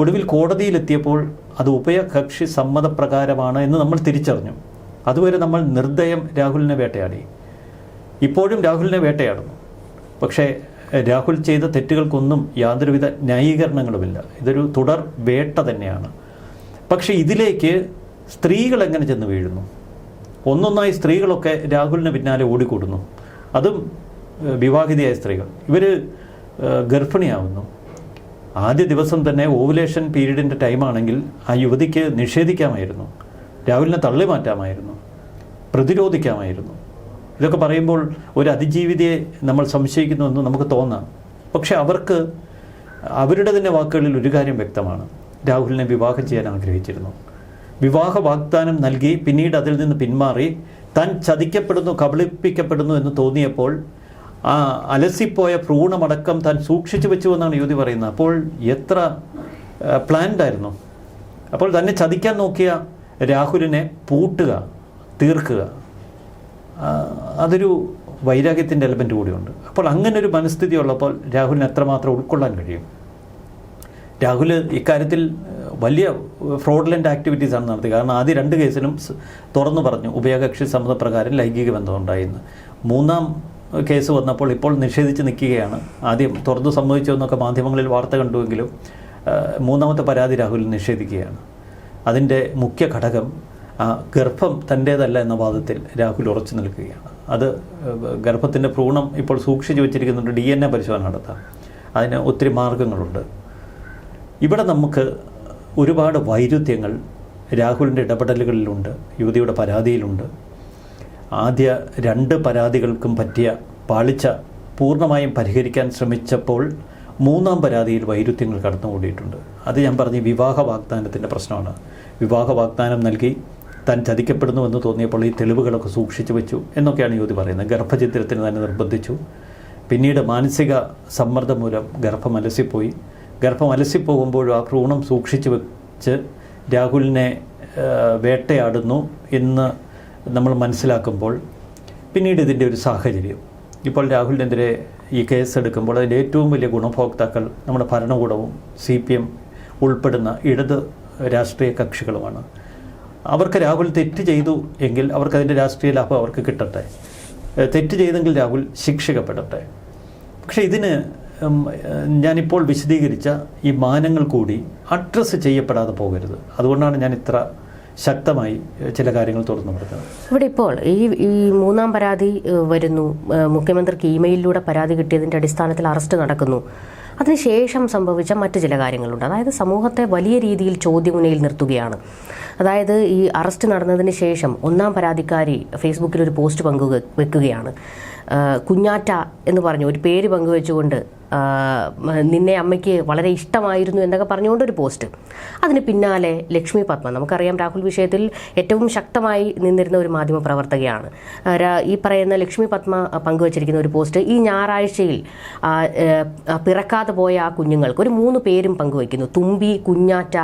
Speaker 2: ഒടുവിൽ കോടതിയിലെത്തിയപ്പോൾ അത് ഉഭയകക്ഷി സമ്മതപ്രകാരമാണ് എന്ന് നമ്മൾ തിരിച്ചറിഞ്ഞു. അതുവരെ നമ്മൾ നിർദ്ദയം രാഹുലിനെ വേട്ടയാടി. ഇപ്പോഴും രാഹുലിനെ വേട്ടയാടുന്നു. പക്ഷേ രാഹുൽ ചെയ്ത തെറ്റുകൾക്കൊന്നും യാതൊരുവിധ ന്യായീകരണങ്ങളുമില്ല. ഇതൊരു തുടർ വേട്ട തന്നെയാണ്. പക്ഷേ ഇതിലേക്ക് സ്ത്രീകൾ എങ്ങനെ ചെന്ന് വീഴുന്നു? ഒന്നൊന്നായി സ്ത്രീകളൊക്കെ രാഹുലിന് പിന്നാലെ ഓടിക്കൂടുന്നു. അതും വിവാഹിതയായ സ്ത്രീകൾ. ഇവർ ഗർഭിണിയാവുന്നു. ആദ്യ ദിവസം തന്നെ ഓവുലേഷൻ പീരീഡിൻ്റെ ടൈമാണെങ്കിൽ ആ യുവതിക്ക് നിഷേധിക്കാമായിരുന്നു, രാഹുലിനെ തള്ളി മാറ്റാമായിരുന്നു, പ്രതിരോധിക്കാമായിരുന്നു. ഇതൊക്കെ പറയുമ്പോൾ ഒരു അതിജീവിതയെ നമ്മൾ സംശയിക്കുന്നുവെന്ന് നമുക്ക് തോന്നാം. പക്ഷെ അവർക്ക് അവരുടെ തന്നെ വാക്കുകളിൽ ഒരു കാര്യം വ്യക്തമാണ്, രാഹുലിനെ വിവാഹം ചെയ്യാൻ ആഗ്രഹിച്ചിരുന്നു. വിവാഹ വാഗ്ദാനം നൽകി പിന്നീട് അതിൽ നിന്ന് പിന്മാറി താൻ ചതിക്കപ്പെടുന്നു, കബളിപ്പിക്കപ്പെടുന്നു എന്ന് തോന്നിയപ്പോൾ ആ അലസിപ്പോയ ഭ്രൂണമടക്കം താൻ സൂക്ഷിച്ചു വെച്ചു എന്നാണ് യുവതി പറയുന്നത്. അപ്പോൾ എത്ര പ്ലാൻഡ് ആയിരുന്നു. അപ്പോൾ തന്നെ ചതിക്കാൻ നോക്കിയ രാഹുലിനെ പൂട്ടുക, തീർക്കുക, അതൊരു വൈരാഗ്യത്തിൻ്റെ എലമെൻ്റ് കൂടിയുണ്ട്. അപ്പോൾ അങ്ങനെ ഒരു മനസ്ഥിതി ഉള്ളപ്പോൾ രാഹുലിന് എത്രമാത്രം ഉൾക്കൊള്ളാൻ കഴിയും? രാഹുൽ ഇക്കാര്യത്തിൽ വലിയ ഫ്രോഡുലൻ്റ് ആക്ടിവിറ്റീസാണ് നടത്തിയത്. കാരണം ആദ്യ 2 കേസിലും തുറന്നു പറഞ്ഞു ഉഭയകക്ഷി സമ്മതപ്രകാരം ലൈംഗിക ബന്ധമുണ്ടായിരുന്നു. 3-ാം കേസ് വന്നപ്പോൾ ഇപ്പോൾ നിഷേധിച്ച് നിൽക്കുകയാണ്. ആദ്യം തുറന്നു സമ്മതിച്ചു എന്നൊക്കെ മാധ്യമങ്ങളിൽ വാർത്ത കണ്ടുവെങ്കിലും 3-ാമത്തെ പരാതി രാഹുൽ നിഷേധിക്കുകയാണ്. അതിൻ്റെ മുഖ്യ ഘടകം ഗർഭം തൻ്റേതല്ല എന്ന വാദത്തിൽ രാഹുൽ ഉറച്ചു നിൽക്കുകയാണ്. അത് ഗർഭത്തിൻ്റെ ഭ്രൂണം ഇപ്പോൾ സൂക്ഷിച്ചു വെച്ചിരിക്കുന്നുണ്ട്, DNA പരിശോധന നടത്താം. അതിന് ഒത്തിരി മാർഗങ്ങളുണ്ട്. ഇവിടെ നമുക്ക് ഒരുപാട് വൈരുദ്ധ്യങ്ങൾ രാഹുലിൻ്റെ ഇടപെടലുകളിലുണ്ട്, യുവതിയുടെ പരാതിയിലുണ്ട്. ആദ്യ 2 പരാതികൾക്കും പറ്റിയ പാളിച്ച പൂർണ്ണമായും പരിഹരിക്കാൻ ശ്രമിച്ചപ്പോൾ 3-ാം പരാതിയിൽ വൈരുദ്ധ്യങ്ങൾ കടന്നുകൂടിയിട്ടുണ്ട്. അത് ഞാൻ പറഞ്ഞ വിവാഹ വാഗ്ദാനത്തിൻ്റെ പ്രശ്നമാണ്. വിവാഹ വാഗ്ദാനം നൽകി താൻ ചതിക്കപ്പെടുന്നുവെന്ന് തോന്നിയപ്പോൾ ഈ തെളിവുകളൊക്കെ സൂക്ഷിച്ചു വെച്ചു എന്നൊക്കെയാണ് യുവതി പറയുന്നത്. ഗർഭചിത്രത്തിന് തന്നെ നിർബന്ധിച്ചു. പിന്നീട് മാനസിക സമ്മർദ്ദം മൂലം ഗർഭം അലസിപ്പോയി. ഗർഭം അലസിപ്പോകുമ്പോഴും ആ ഭ്രൂണം സൂക്ഷിച്ചു വെച്ച് രാഹുലിനെ വേട്ടയാടുന്നു എന്ന് നമ്മൾ മനസ്സിലാക്കുമ്പോൾ പിന്നീട് ഇതിൻ്റെ ഒരു സാഹചര്യം, ഇപ്പോൾ രാഹുലിനെതിരെ ഈ കേസ് എടുക്കുമ്പോൾ അതിൻ്റെ ഏറ്റവും വലിയ ഗുണഭോക്താക്കൾ നമ്മുടെ ഭരണകൂടവും CPM ഉൾപ്പെടുന്ന ഇടത് രാഷ്ട്രീയ കക്ഷികളുമാണ്. അവർക്ക് രാഹുൽ തെറ്റ് ചെയ്തു എങ്കിൽ അവർക്കതിൻ്റെ രാഷ്ട്രീയ ലാഭം അവർക്ക് കിട്ടട്ടെ, തെറ്റ് ചെയ്തെങ്കിൽ രാഹുൽ ശിക്ഷിക്കപ്പെടട്ടെ. പക്ഷേ ഇതിന് ഞാനിപ്പോൾ വിശദീകരിച്ച ഈ മാനങ്ങൾ കൂടി അഡ്രസ്സ് ചെയ്യപ്പെടാതെ പോകരുത്. അതുകൊണ്ടാണ് ഞാൻ ഇത്ര ശക്തമായി ചില കാര്യങ്ങൾ തുറന്നു കൊടുക്കുന്നത്.
Speaker 1: ഇവിടെ ഇപ്പോൾ ഈ മൂന്നാം പരാതി വരുന്നു, മുഖ്യമന്ത്രിക്ക് ഇമെയിലിലൂടെ പരാതി കിട്ടിയതിൻ്റെ അടിസ്ഥാനത്തിൽ അറസ്റ്റ് നടക്കുന്നു. അതിനുശേഷം സംഭവിച്ച മറ്റു ചില കാര്യങ്ങളുണ്ട്. അതായത് സമൂഹത്തെ വലിയ രീതിയിൽ ചോദ്യമുനയിൽ നിർത്തുകയാണ്. അതായത് ഈ അറസ്റ്റ് നടന്നതിന് ശേഷം ഒന്നാം പരാതിക്കാരി ഫേസ്ബുക്കിൽ ഒരു പോസ്റ്റ് വെക്കുകയാണ്. കുഞ്ഞാറ്റ എന്ന് പറഞ്ഞു ഒരു പേര് പങ്കുവെച്ചുകൊണ്ട് നിന്നെ അമ്മയ്ക്ക് വളരെ ഇഷ്ടമായിരുന്നു എന്നൊക്കെ പറഞ്ഞുകൊണ്ടൊരു പോസ്റ്റ്. അതിന് പിന്നാലെ ലക്ഷ്മി പത്മ, നമുക്കറിയാം രാഹുൽ വിഷയത്തിൽ ഏറ്റവും ശക്തമായി നിന്നിരുന്ന ഒരു മാധ്യമ പ്രവർത്തകയാണ്. ഈ പറയുന്ന ലക്ഷ്മി പത്മ പങ്കുവച്ചിരിക്കുന്ന ഒരു പോസ്റ്റ്, ഈ ഞായറാഴ്ചയിൽ പിറക്കാതെ പോയ ആ കുഞ്ഞുങ്ങൾക്ക് ഒരു 3 പേരും പങ്കുവയ്ക്കുന്നു. തുമ്പി, കുഞ്ഞാറ്റ,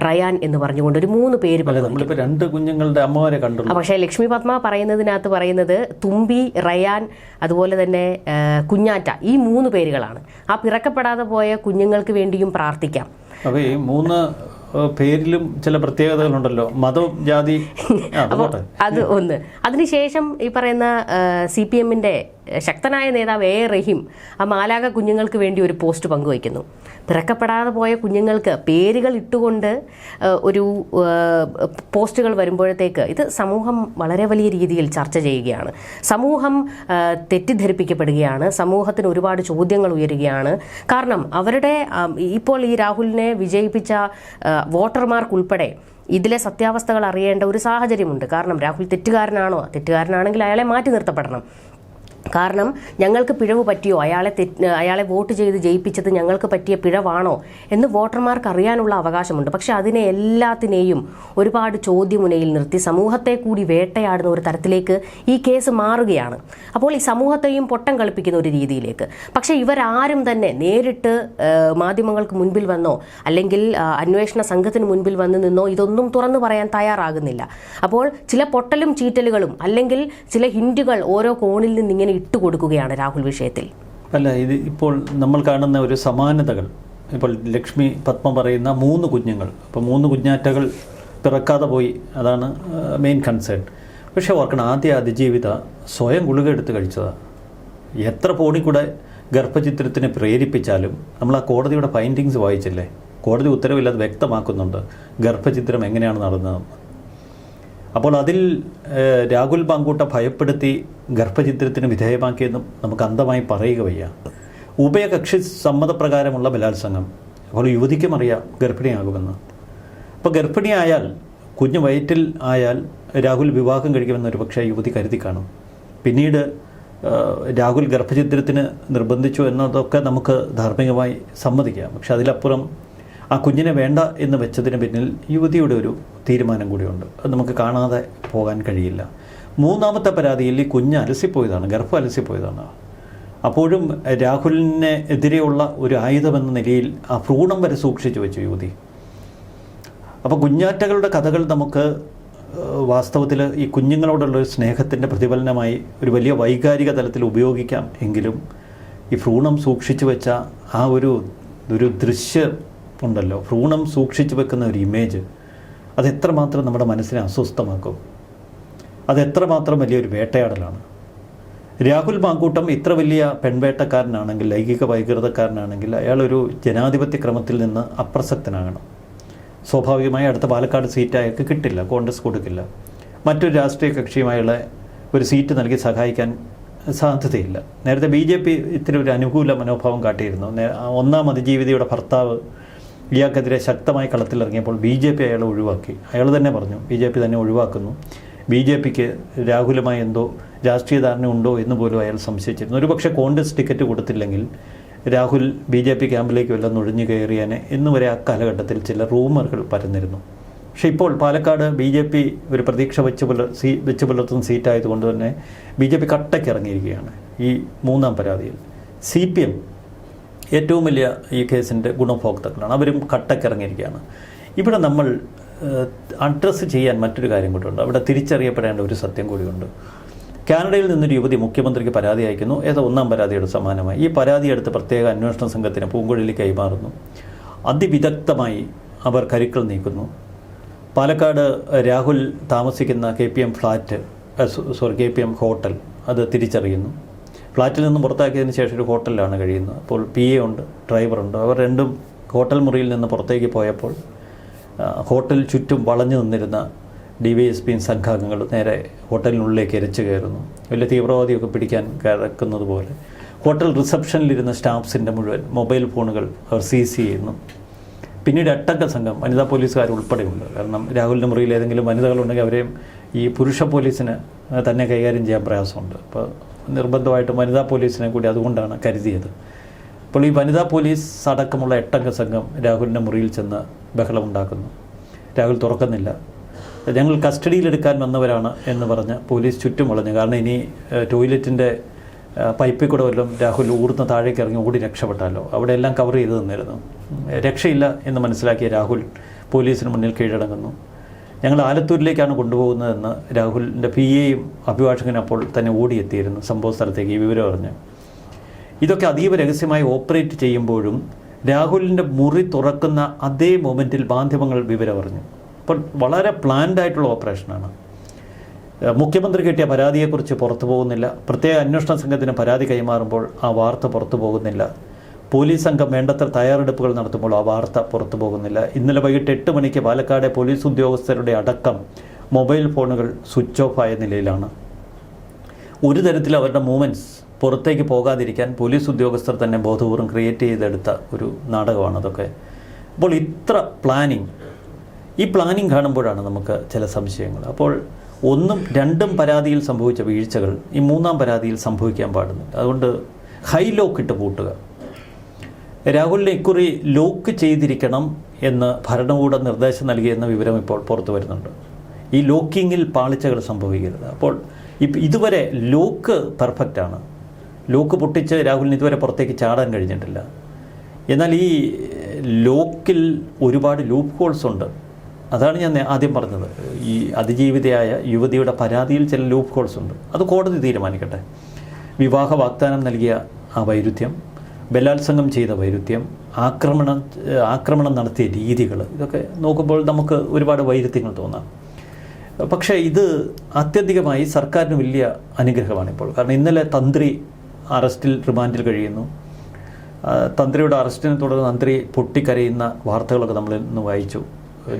Speaker 1: റയാൻ എന്ന് പറഞ്ഞുകൊണ്ട് ഒരു 3 പേര്
Speaker 2: പങ്കുവയ്ക്കുന്നു. 2 കുഞ്ഞുങ്ങളുടെ അമ്മമാരെ കണ്ടു.
Speaker 1: പക്ഷേ ലക്ഷ്മി പത്മ പറയുന്നതിനകത്ത് പറയുന്നത് തുമ്പി, റയാൻ, അതുപോലെ തന്നെ കുഞ്ഞാറ്റ, ഈ 3 പേരുകളാണ്. ആ പിറക്കപ്പെടാതെ പോയ കുഞ്ഞുങ്ങൾക്ക് വേണ്ടിയും പ്രാർത്ഥിക്കാം.
Speaker 2: അപ്പോൾ ഈ 3 പേരിലും ചില പ്രത്യേകതകളുണ്ടല്ലോ, മതം, ജാതി.
Speaker 1: അത് ഒന്ന്. അതിനുശേഷം ഈ പറയുന്ന CPM-ന്റെ ശക്തനായ നേതാവ് A. റഹീം ആ മാലാക കുഞ്ഞുങ്ങൾക്ക് വേണ്ടി ഒരു പോസ്റ്റ് പങ്കുവയ്ക്കുന്നു. പിറക്കപ്പെടാതെ പോയ കുഞ്ഞുങ്ങൾക്ക് പേരുകൾ ഇട്ടുകൊണ്ട് ഒരു പോസ്റ്റുകൾ വരുമ്പോഴത്തേക്ക് ഇത് സമൂഹം വളരെ വലിയ രീതിയിൽ ചർച്ച ചെയ്യുകയാണ്. സമൂഹം തെറ്റിദ്ധരിപ്പിക്കപ്പെടുകയാണ്. സമൂഹത്തിന് ഒരുപാട് ചോദ്യങ്ങൾ ഉയരുകയാണ്. കാരണം അവരുടെ ഇപ്പോൾ ഈ രാഹുലിനെ വിജയിപ്പിച്ച വോട്ടർമാർക്കുൾപ്പെടെ ഇതിലെ സത്യാവസ്ഥകൾ അറിയേണ്ട ഒരു സാഹചര്യമുണ്ട്. കാരണം രാഹുൽ തെറ്റുകാരനാണെങ്കിൽ അയാളെ മാറ്റി നിർത്തപ്പെടണം. കാരണം ഞങ്ങൾക്ക് പിഴവ് പറ്റിയോ, അയാളെ വോട്ട് ചെയ്ത് ജയിപ്പിച്ചത് ഞങ്ങൾക്ക് പറ്റിയ പിഴവാണോ എന്ന് വോട്ടർമാർക്ക് അറിയാനുള്ള അവകാശമുണ്ട്. പക്ഷെ അതിനെ എല്ലാത്തിനെയും ഒരുപാട് ചോദ്യമുനയിൽ നിർത്തി സമൂഹത്തെ കൂടി വേട്ടയാടുന്ന ഒരു തരത്തിലേക്ക് ഈ കേസ് മാറുകയാണ്. അപ്പോൾ ഈ സമൂഹത്തെയും പൊട്ടം കളിപ്പിക്കുന്ന ഒരു രീതിയിലേക്ക്. പക്ഷെ ഇവരാരും തന്നെ നേരിട്ട് മാധ്യമങ്ങൾക്ക് മുൻപിൽ വന്നോ അല്ലെങ്കിൽ അന്വേഷണ സംഘത്തിന് മുൻപിൽ വന്ന് നിന്നോ ഇതൊന്നും തുറന്നു പറയാൻ തയ്യാറാകുന്നില്ല. അപ്പോൾ ചില പൊട്ടലും ചീറ്റലുകളും അല്ലെങ്കിൽ ചില ഹിന്റുകൾ ഓരോ കോണിൽ നിന്ന് ഇങ്ങനെ ഇട്ടുകൊടുക്കുകയാണ് രാഹുൽ വിഷയത്തിൽ.
Speaker 2: അല്ല, ഇത് ഇപ്പോൾ നമ്മൾ കാണുന്ന ഒരു സമാനതകൾ, ഇപ്പോൾ ലക്ഷ്മി പത്മ പറയുന്ന 3 കുഞ്ഞുങ്ങൾ, അപ്പോൾ 3 കുഞ്ഞാറ്റകൾ പിറക്കാതെ പോയി, അതാണ് മെയിൻ കൺസേൺ. പക്ഷേ ഓർക്കണം, ആദ്യ അതിജീവിത സ്വയം ഗുളിക എടുത്ത് കഴിച്ചതാണ്. എത്ര പോണിക്കൂടെ ഗർഭചിത്രത്തിന് പ്രേരിപ്പിച്ചാലും നമ്മൾ ആ കോടതിയുടെ ഫൈൻഡിങ്സ് വായിച്ചില്ലേ? കോടതി ഉത്തരവില്ലാതെ വ്യക്തമാക്കുന്നുണ്ട് ഗർഭചിത്രം എങ്ങനെയാണ് നടന്നതെന്ന്. അപ്പോൾ അതിൽ രാഹുൽ മാങ്കൂട്ട ഭയപ്പെടുത്തി ഗർഭചിത്രത്തിന് വിധേയമാക്കിയെന്നും നമുക്ക് അന്ധമായി പറയുക വയ്യ. ഉഭയകക്ഷി സമ്മതപ്രകാരമുള്ള ബലാത്സംഗം. അപ്പോൾ യുവതിക്കും അറിയാം ഗർഭിണിയാകുമെന്ന്. അപ്പോൾ ഗർഭിണിയായാൽ, കുഞ്ഞ് വയറ്റിൽ ആയാൽ രാഹുൽ വിവാഹം കഴിക്കുമെന്നൊരു പക്ഷേ യുവതി കരുതി കാണും. പിന്നീട് രാഹുൽ ഗർഭചിത്രത്തിന് നിർബന്ധിച്ചു എന്നതൊക്കെ നമുക്ക് ധാർമ്മികമായി സമ്മതിക്കാം. പക്ഷെ അതിലപ്പുറം ആ കുഞ്ഞിനെ വേണ്ട എന്ന് വെച്ചതിന് പിന്നിൽ യുവതിയുടെ ഒരു തീരുമാനം കൂടിയുണ്ട്. അത് നമുക്ക് കാണാതെ പോകാൻ കഴിയില്ല. 3ാമത്തെ പരാതിയിൽ ഈ കുഞ്ഞ് അലസിപ്പോയതാണ്, ഗർഭം അലസിപ്പോയതാണ്. അപ്പോഴും രാഹുലിനെ എതിരെയുള്ള ഒരു ആയുധമെന്ന നിലയിൽ ആ ഭ്രൂണം വരെ സൂക്ഷിച്ചു വെച്ചു യുവതി. അപ്പോൾ കുഞ്ഞാറ്റകളുടെ കഥകൾ നമുക്ക് വാസ്തവത്തിൽ ഈ കുഞ്ഞുങ്ങളോടുള്ള ഒരു സ്നേഹത്തിൻ്റെ പ്രതിഫലനമായി ഒരു വലിയ വൈകാരിക തലത്തിൽ ഉപയോഗിക്കാം. എങ്കിലും ഈ ഭ്രൂണം സൂക്ഷിച്ചു വെച്ച ആ ഒരു ദൃശ്യം ഉണ്ടല്ലോ, ഭ്രൂണം സൂക്ഷിച്ചു വെക്കുന്ന ഒരു ഇമേജ്, അതെത്രമാത്രം നമ്മുടെ മനസ്സിനെ അസ്വസ്ഥമാക്കും. അതെത്രമാത്രം വലിയൊരു വേട്ടയാടലാണ്. രാഹുൽ മാങ്കൂട്ടം ഇത്ര വലിയ പെൺവേട്ടക്കാരനാണെങ്കിൽ, ലൈംഗിക വൈകൃതക്കാരനാണെങ്കിൽ, അയാളൊരു ജനാധിപത്യ ക്രമത്തിൽ നിന്ന് അപ്രസക്തനാകണം. സ്വാഭാവികമായി അടുത്ത പാലക്കാട് സീറ്റ് അയാൾക്ക് കിട്ടില്ല, കോൺഗ്രസ് കൊടുക്കില്ല. മറ്റൊരു രാഷ്ട്രീയ കക്ഷിയുമായുള്ള ഒരു സീറ്റ് നൽകി സഹായിക്കാൻ സാധ്യതയില്ല. നേരത്തെ BJP ഇത്തിരി ഒരു അനുകൂല മനോഭാവം കാട്ടിയിരുന്നു. 1ാം അതിജീവിതയുടെ ഭർത്താവ് ഇയാൾക്കെതിരെ ശക്തമായി കളത്തിലിറങ്ങിയപ്പോൾ BJP അയാളെ ഒഴിവാക്കി. അയാൾ തന്നെ പറഞ്ഞു BJP തന്നെ ഒഴിവാക്കുന്നു. BJPക്ക് രാഹുലുമായി എന്തോ രാഷ്ട്രീയ ധാരണ ഉണ്ടോ എന്ന് പോലും അയാൾ സംശയിച്ചിരുന്നു. ഒരുപക്ഷെ കോൺഗ്രസ് ടിക്കറ്റ് കൊടുത്തില്ലെങ്കിൽ രാഹുൽ BJP ക്യാമ്പിലേക്ക് വല്ലതും നുഴഞ്ഞു കയറിയാനെ എന്നുവരെ ആ കാലഘട്ടത്തിൽ ചില റൂമറുകൾ പരന്നിരുന്നു. പക്ഷേ ഇപ്പോൾ പാലക്കാട് BJP ഒരു പ്രതീക്ഷ വെച്ച് പുലർത്തുന്ന സീറ്റായതുകൊണ്ട് തന്നെ BJP കട്ടയ്ക്ക് ഇറങ്ങിയിരിക്കുകയാണ് ഈ 3ാം പരാതിയിൽ. CPM ഏറ്റവും വലിയ ഈ കേസിൻ്റെ ഗുണഭോക്താക്കളാണ്. അവരും കട്ടക്കിറങ്ങിയിരിക്കുകയാണ്. ഇവിടെ നമ്മൾ അഡ്രസ്സ് ചെയ്യാൻ മറ്റൊരു കാര്യം കൂടിയുണ്ട്. അവിടെ തിരിച്ചറിയപ്പെടേണ്ട ഒരു സത്യം കൂടിയുണ്ട്. കാനഡയിൽ നിന്നൊരു യുവതി മുഖ്യമന്ത്രിക്ക് പരാതി അയക്കുന്നു. 1ാം പരാതിയുടെ സമാനമായി ഈ പരാതി എടുത്ത് പ്രത്യേക അന്വേഷണ സംഘത്തിന് പൂങ്കുഴലിൽ കൈമാറുന്നു. അതിവിദഗ്ധമായി അവർ കരുക്കൾ നീക്കുന്നു. പാലക്കാട് രാഹുൽ താമസിക്കുന്ന KPM KPM ഹോട്ടൽ അത് തിരിച്ചറിയുന്നു. ഫ്ലാറ്റിൽ നിന്നും പുറത്താക്കിയതിന് ശേഷം ഒരു ഹോട്ടലിലാണ് കഴിയുന്നത്. അപ്പോൾ PA ഉണ്ട്, ഡ്രൈവറുണ്ട്. അവർ രണ്ടും ഹോട്ടൽ മുറിയിൽ നിന്ന് പുറത്തേക്ക് പോയപ്പോൾ ഹോട്ടൽ ചുറ്റും വളഞ്ഞു നിന്നിരുന്ന DYSPയും സംഘാംഗങ്ങളും നേരെ ഹോട്ടലിനുള്ളിലേക്ക് എരച്ചു കയറുന്നു. വലിയ തീവ്രവാദിയൊക്കെ പിടിക്കാൻ കിടക്കുന്നത് പോലെ ഹോട്ടൽ റിസപ്ഷനിലിരുന്ന സ്റ്റാഫ്സിൻ്റെ മുഴുവൻ മൊബൈൽ ഫോണുകൾ അവർ സീസ് ചെയ്യുന്നു. പിന്നീട് 8 അംഗ സംഘം വനിതാ പോലീസുകാർ ഉൾപ്പെടെയുണ്ട്. കാരണം രാഹുലിൻ്റെ മുറിയിൽ ഏതെങ്കിലും വനിതകളുണ്ടെങ്കിൽ അവരെയും ഈ പുരുഷ പോലീസിന് തന്നെ കൈകാര്യം ചെയ്യാൻ പ്രയാസമുണ്ട്. അപ്പോൾ നിർബന്ധമായിട്ടും വനിതാ പോലീസിനെ കൂടി അതുകൊണ്ടാണ് കരുതിയത്. അപ്പോൾ ഈ വനിതാ പോലീസ് അടക്കമുള്ള 8 അംഗ സംഘം രാഹുലിൻ്റെ മുറിയിൽ ചെന്ന് ബഹളമുണ്ടാക്കുന്നു. രാഹുൽ തുറക്കുന്നില്ല. ഞങ്ങൾ കസ്റ്റഡിയിലെടുക്കാൻ വന്നവരാണ് എന്ന് പറഞ്ഞ് പോലീസ് ചുറ്റും വളഞ്ഞു. കാരണം ഇനി ടോയ്ലറ്റിൻ്റെ പൈപ്പിൽ കൂടെ വല്ലതും രാഹുൽ ഊർന്ന് താഴേക്ക് ഇറങ്ങി ഓടി രക്ഷപ്പെട്ടാലോ, അവിടെ എല്ലാം കവർ ചെയ്ത് നിന്നിരുന്നു. രക്ഷയില്ല എന്ന് മനസ്സിലാക്കിയ രാഹുൽ പോലീസിന് മുന്നിൽ കീഴടങ്ങുന്നു. ഞങ്ങൾ ആലത്തൂരിലേക്കാണ് കൊണ്ടുപോകുന്നതെന്ന് രാഹുലിൻ്റെ PAയും അഭിഭാഷകനും അപ്പോൾ തന്നെ ഓടിയെത്തിയിരുന്നു സംഭവ സ്ഥലത്തേക്ക് ഈ വിവരം അറിഞ്ഞ്. ഇതൊക്കെ അതീവ രഹസ്യമായി ഓപ്പറേറ്റ് ചെയ്യുമ്പോഴും രാഹുലിൻ്റെ മുറി തുറക്കുന്ന അതേ മൊമെൻറ്റിൽ മാധ്യമങ്ങൾ വിവരം അറിഞ്ഞു. അപ്പോൾ വളരെ പ്ലാൻഡ് ആയിട്ടുള്ള ഓപ്പറേഷനാണ്. മുഖ്യമന്ത്രി കിട്ടിയ പരാതിയെക്കുറിച്ച് പുറത്തു പോകുന്നില്ല. പ്രത്യേക അന്വേഷണ സംഘത്തിന് പരാതി കൈമാറുമ്പോൾ ആ വാർത്ത പുറത്തു പോകുന്നില്ല. പോലീസ് സംഘം വേണ്ടത്ര തയ്യാറെടുപ്പുകൾ നടത്തുമ്പോൾ ആ വാർത്ത പുറത്തു പോകുന്നില്ല. ഇന്നലെ വൈകിട്ട് 8 മണിക്ക് പാലക്കാട് പോലീസ് ഉദ്യോഗസ്ഥരുടെ അടക്കം മൊബൈൽ ഫോണുകൾ സ്വിച്ച് ഓഫ് ആയ നിലയിലാണ്. ഒരു തരത്തിൽ അവരുടെ മൂവ്മെൻറ്റ്സ് പുറത്തേക്ക് പോകാതിരിക്കാൻ പോലീസ് ഉദ്യോഗസ്ഥർ തന്നെ ബോധപൂർവ്വം ക്രിയേറ്റ് ചെയ്തെടുത്ത ഒരു നാടകമാണ് അതൊക്കെ. അപ്പോൾ ഇത്ര ഈ പ്ലാനിങ് കാണുമ്പോഴാണ് നമുക്ക് ചില സംശയങ്ങൾ. അപ്പോൾ 1ഉം 2ഉം പരാതിയിൽ സംഭവിച്ച വീഴ്ചകൾ ഈ 3ആം പരാതിയിൽ സംഭവിക്കാൻ പാടുന്നില്ല. അതുകൊണ്ട് ഹൈ ലോക്ക് ഇട്ട് പൂട്ടുക. രാഹുലിനെ ഇക്കുറി ലോക്ക് ചെയ്തിരിക്കണം എന്ന് ഭരണകൂടം നിർദ്ദേശം നൽകിയെന്ന വിവരം ഇപ്പോൾ പുറത്തു വരുന്നുണ്ട്. ഈ ലോക്കിങ്ങിൽ പാളിച്ചകൾ സംഭവിക്കരുത്. അപ്പോൾ ഇതുവരെ ലോക്ക് പെർഫെക്റ്റാണ്. ലോക്ക് പൊട്ടിച്ച് രാഹുലിന് ഇതുവരെ പുറത്തേക്ക് ചാടാൻ കഴിഞ്ഞിട്ടില്ല. എന്നാൽ ഈ ലോക്കിൽ ഒരുപാട് ലൂപ്പ് ഹോൾസ് ഉണ്ട്. അതാണ് ഞാൻ ആദ്യം പറഞ്ഞത്. ഈ അതിജീവിതയായ യുവതിയുടെ പരാതിയിൽ ചില ലൂപ്പ് ഹോൾസ് ഉണ്ട്. അത് കോടതി തീരുമാനിക്കട്ടെ. വിവാഹ വാഗ്ദാനം നൽകിയ ആ വൈരുദ്ധ്യം, ബലാത്സംഗം ചെയ്ത വൈരുദ്ധ്യം, ആക്രമണം നടത്തിയ രീതികൾ, ഇതൊക്കെ നോക്കുമ്പോൾ നമുക്ക് ഒരുപാട് വൈരുദ്ധ്യങ്ങൾ തോന്നാം. പക്ഷേ ഇത് ആത്യന്തികമായി സർക്കാരിന് വലിയ അനുഗ്രഹമാണിപ്പോൾ. കാരണം ഇന്നലെ തന്ത്രി റിമാൻഡിൽ കഴിയുന്നു. തന്ത്രിയുടെ അറസ്റ്റിനെ തുടർന്ന് തന്ത്രി പൊട്ടിക്കരയുന്ന വാർത്തകളൊക്കെ നമ്മൾ ഇന്ന് വായിച്ചു.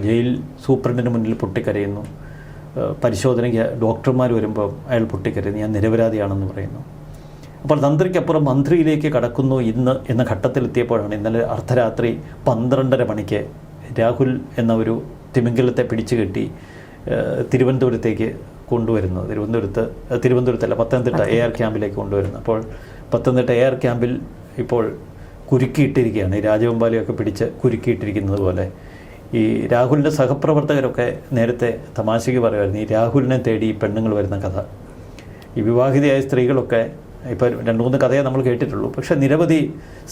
Speaker 2: ജയിൽ സൂപ്രണ്ടിന് മുന്നിൽ പൊട്ടിക്കരയുന്നു. പരിശോധനയ്ക്ക് ഡോക്ടർമാർ വരുമ്പോൾ അയാൾ പൊട്ടിക്കരയുന്നു, ഞാൻ നിരപരാധിയാണെന്ന് പറയുന്നു. അപ്പോൾ തന്ത്രിക്കപ്പുറം മന്ത്രിയിലേക്ക് കടക്കുന്നു ഇന്ന് എന്ന ഘട്ടത്തിലെത്തിയപ്പോഴാണ് ഇന്നലെ അർദ്ധരാത്രി 12:30 മണിക്ക് രാഹുൽ എന്ന ഒരു തിമിംഗലത്തെ പിടിച്ചു കെട്ടി തിരുവനന്തപുരത്തേക്ക് കൊണ്ടുവരുന്നത്. തിരുവനന്തപുരത്തല്ല, പത്തനംതിട്ട AR ക്യാമ്പിലേക്ക് കൊണ്ടുവരുന്നു. അപ്പോൾ പത്തനംതിട്ട AR ക്യാമ്പിൽ ഇപ്പോൾ കുരുക്കിയിട്ടിരിക്കുകയാണ്. ഈ രാജവെമ്പാലയൊക്കെ പിടിച്ച് കുരുക്കിയിട്ടിരിക്കുന്നത് പോലെ ഈ രാഹുലിൻ്റെ സഹപ്രവർത്തകരൊക്കെ നേരത്തെ തമാശയ്ക്ക് പറയുമായിരുന്നു, ഈ രാഹുലിനെ തേടി പെണ്ണുങ്ങൾ വരുന്ന കഥ. ഈ വിവാഹിതയായ സ്ത്രീകളൊക്കെ ഇപ്പോൾ 2-3 കഥയെ നമ്മൾ കേട്ടിട്ടുള്ളൂ. പക്ഷേ നിരവധി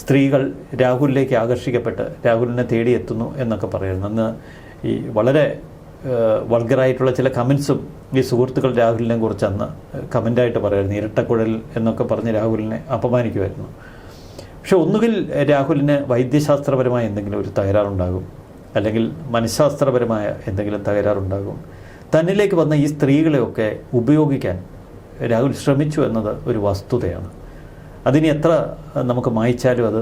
Speaker 2: സ്ത്രീകൾ രാഹുലിലേക്ക് ആകർഷിക്കപ്പെട്ട് രാഹുലിനെ തേടി എത്തുന്നു എന്നൊക്കെ പറയുന്നു. അന്ന് ഈ വളരെ വൾഗറായിട്ടുള്ള ചില കമൻസും ഈ സുഹൃത്തുക്കൾ രാഹുലിനെ കുറിച്ച് അന്ന് കമൻ്റായിട്ട് പറയുമായിരുന്നു. ഇരട്ടക്കുഴൽ എന്നൊക്കെ പറഞ്ഞ് രാഹുലിനെ അപമാനിക്കുമായിരുന്നു. പക്ഷെ ഒന്നുകിൽ രാഹുലിന് വൈദ്യശാസ്ത്രപരമായ എന്തെങ്കിലും ഒരു തകരാറുണ്ടാകും, അല്ലെങ്കിൽ മനഃശാസ്ത്രപരമായ എന്തെങ്കിലും തകരാറുണ്ടാകും. തന്നിലേക്ക് വന്ന ഈ സ്ത്രീകളെയൊക്കെ ഉപയോഗിക്കാൻ രാഹുൽ ശ്രമിച്ചു എന്നത് ഒരു വസ്തുതയാണ്. അതിനി എത്ര നമുക്ക് മായ്ച്ചാലും അത്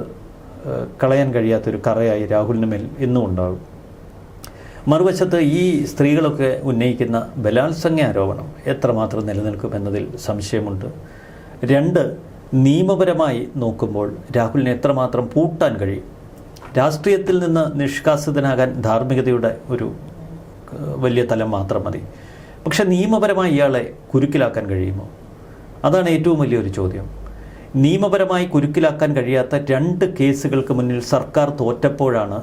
Speaker 2: കളയാൻ കഴിയാത്തൊരു കറയായി രാഹുലിന് മേൽ എന്നും ഉണ്ടാകും. മറുവശത്ത് ഈ സ്ത്രീകളൊക്കെ ഉന്നയിക്കുന്ന ബലാത്സംഗ ആരോപണം എത്രമാത്രം നിലനിൽക്കുമെന്നതിൽ സംശയമുണ്ട്. 2, നിയമപരമായി നോക്കുമ്പോൾ രാഹുലിനെ എത്രമാത്രം പൂട്ടാൻ കഴിയും. രാഷ്ട്രീയത്തിൽ നിന്ന് നിഷ്കാസിതനാകാൻ ധാർമ്മികതയുടെ ഒരു വലിയ തലം മാത്രം മതി. പക്ഷെ നിയമപരമായി ഇയാളെ കുരുക്കിലാക്കാൻ കഴിയുമോ? അതാണ് ഏറ്റവും വലിയൊരു ചോദ്യം. നിയമപരമായി കുരുക്കിലാക്കാൻ കഴിയാത്ത 2 കേസുകൾക്ക് മുന്നിൽ സർക്കാർ തോറ്റപ്പോഴാണ്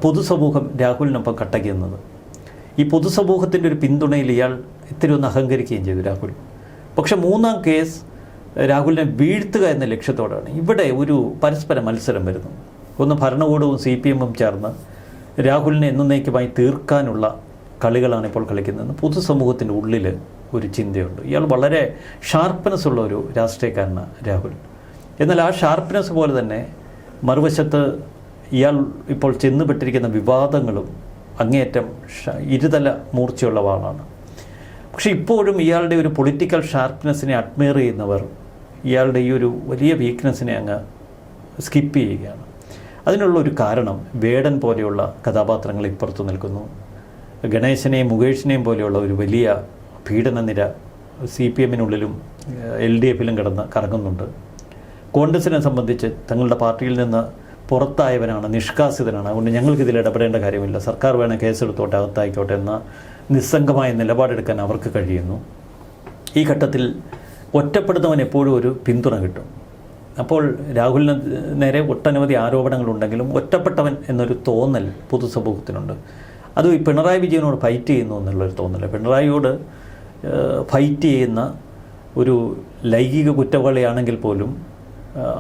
Speaker 2: പൊതുസമൂഹം രാഹുലിനൊപ്പം കട്ടയ്ക്കുന്നത്. ഈ പൊതുസമൂഹത്തിൻ്റെ ഒരു പിന്തുണയിൽ ഇയാൾ ഇത്തിരി ഒന്ന് അഹങ്കരിക്കുകയും ചെയ്തു രാഹുൽ. പക്ഷെ 3ആം കേസ് രാഹുലിനെ വീഴ്ത്തുക എന്ന ലക്ഷ്യത്തോടാണ്. ഇവിടെ ഒരു പരസ്പര മത്സരം വരുന്നു. ഒന്ന് ഭരണകൂടവും CPM-ഉം ചേർന്ന് രാഹുലിനെ എന്നേക്കുമായി തീർക്കാനുള്ള കളികളാണ് ഇപ്പോൾ കളിക്കുന്നതെന്ന് പൊതുസമൂഹത്തിൻ്റെ ഉള്ളിൽ ഒരു ചിന്തയുണ്ട്. ഇയാൾ വളരെ ഷാർപ്പ്നെസ് ഉള്ള ഒരു രാഷ്ട്രീയക്കാരനാണ് രാഹുൽ. എന്നാൽ ആ ഷാർപ്പ്നെസ് പോലെ തന്നെ മറുവശത്ത് ഇയാൾ ഇപ്പോൾ ചെന്നുപെട്ടിരിക്കുന്ന വിവാദങ്ങളും അങ്ങേയറ്റം ഇരുതല മൂർച്ചയുള്ള വാളാണ്. പക്ഷെ ഇപ്പോഴും ഇയാളുടെ ഒരു പൊളിറ്റിക്കൽ ഷാർപ്പ്നെസ്സിനെ അഡ്മയർ ചെയ്യുന്നവർ ഇയാളുടെ ഈ ഒരു വലിയ വീക്ക്നെസ്സിനെ അങ്ങ് സ്കിപ്പ് ചെയ്യുകയാണ്. അതിനുള്ളൊരു കാരണം വേടൻ പോലെയുള്ള കഥാപാത്രങ്ങൾ ഇപ്പുറത്ത് നിൽക്കുന്നു. ഗണേശനെയും മുകേഷിനെയും പോലെയുള്ള ഒരു വലിയ പീഡനനിര CPM-നുള്ളിലും LDF-ലും കിടന്ന് കറങ്ങുന്നുണ്ട്. കോൺഗ്രസിനെ സംബന്ധിച്ച് തങ്ങളുടെ പാർട്ടിയിൽ നിന്ന് പുറത്തായവനാണ്, നിഷ്കാസിതനാണ്, അതുകൊണ്ട് ഞങ്ങൾക്കിതിൽ ഇടപെടേണ്ട കാര്യമില്ല, സർക്കാർ വേണേൽ കേസെടുത്തോട്ടെ, അകത്തായിക്കോട്ടെ എന്ന നിസ്സംഗമായ നിലപാടെടുക്കാൻ അവർക്ക് കഴിയുന്നു. ഈ ഘട്ടത്തിൽ ഒറ്റപ്പെടുന്നവൻ എപ്പോഴും ഒരു പിന്തുണ കിട്ടും. അപ്പോൾ രാഹുലിന് നേരെ ഒട്ടനവധി ആരോപണങ്ങളുണ്ടെങ്കിലും ഒറ്റപ്പെട്ടവൻ എന്നൊരു തോന്നൽ പൊതുസമൂഹത്തിനുണ്ട്. അത് ഈ പിണറായി വിജയനോട് ഫൈറ്റ് ചെയ്യുന്നു എന്നുള്ളൊരു തോന്നൽ. പിണറായിയോട് ഫൈറ്റ് ചെയ്യുന്ന ഒരു ലൈംഗിക കുറ്റവാളിയാണെങ്കിൽ പോലും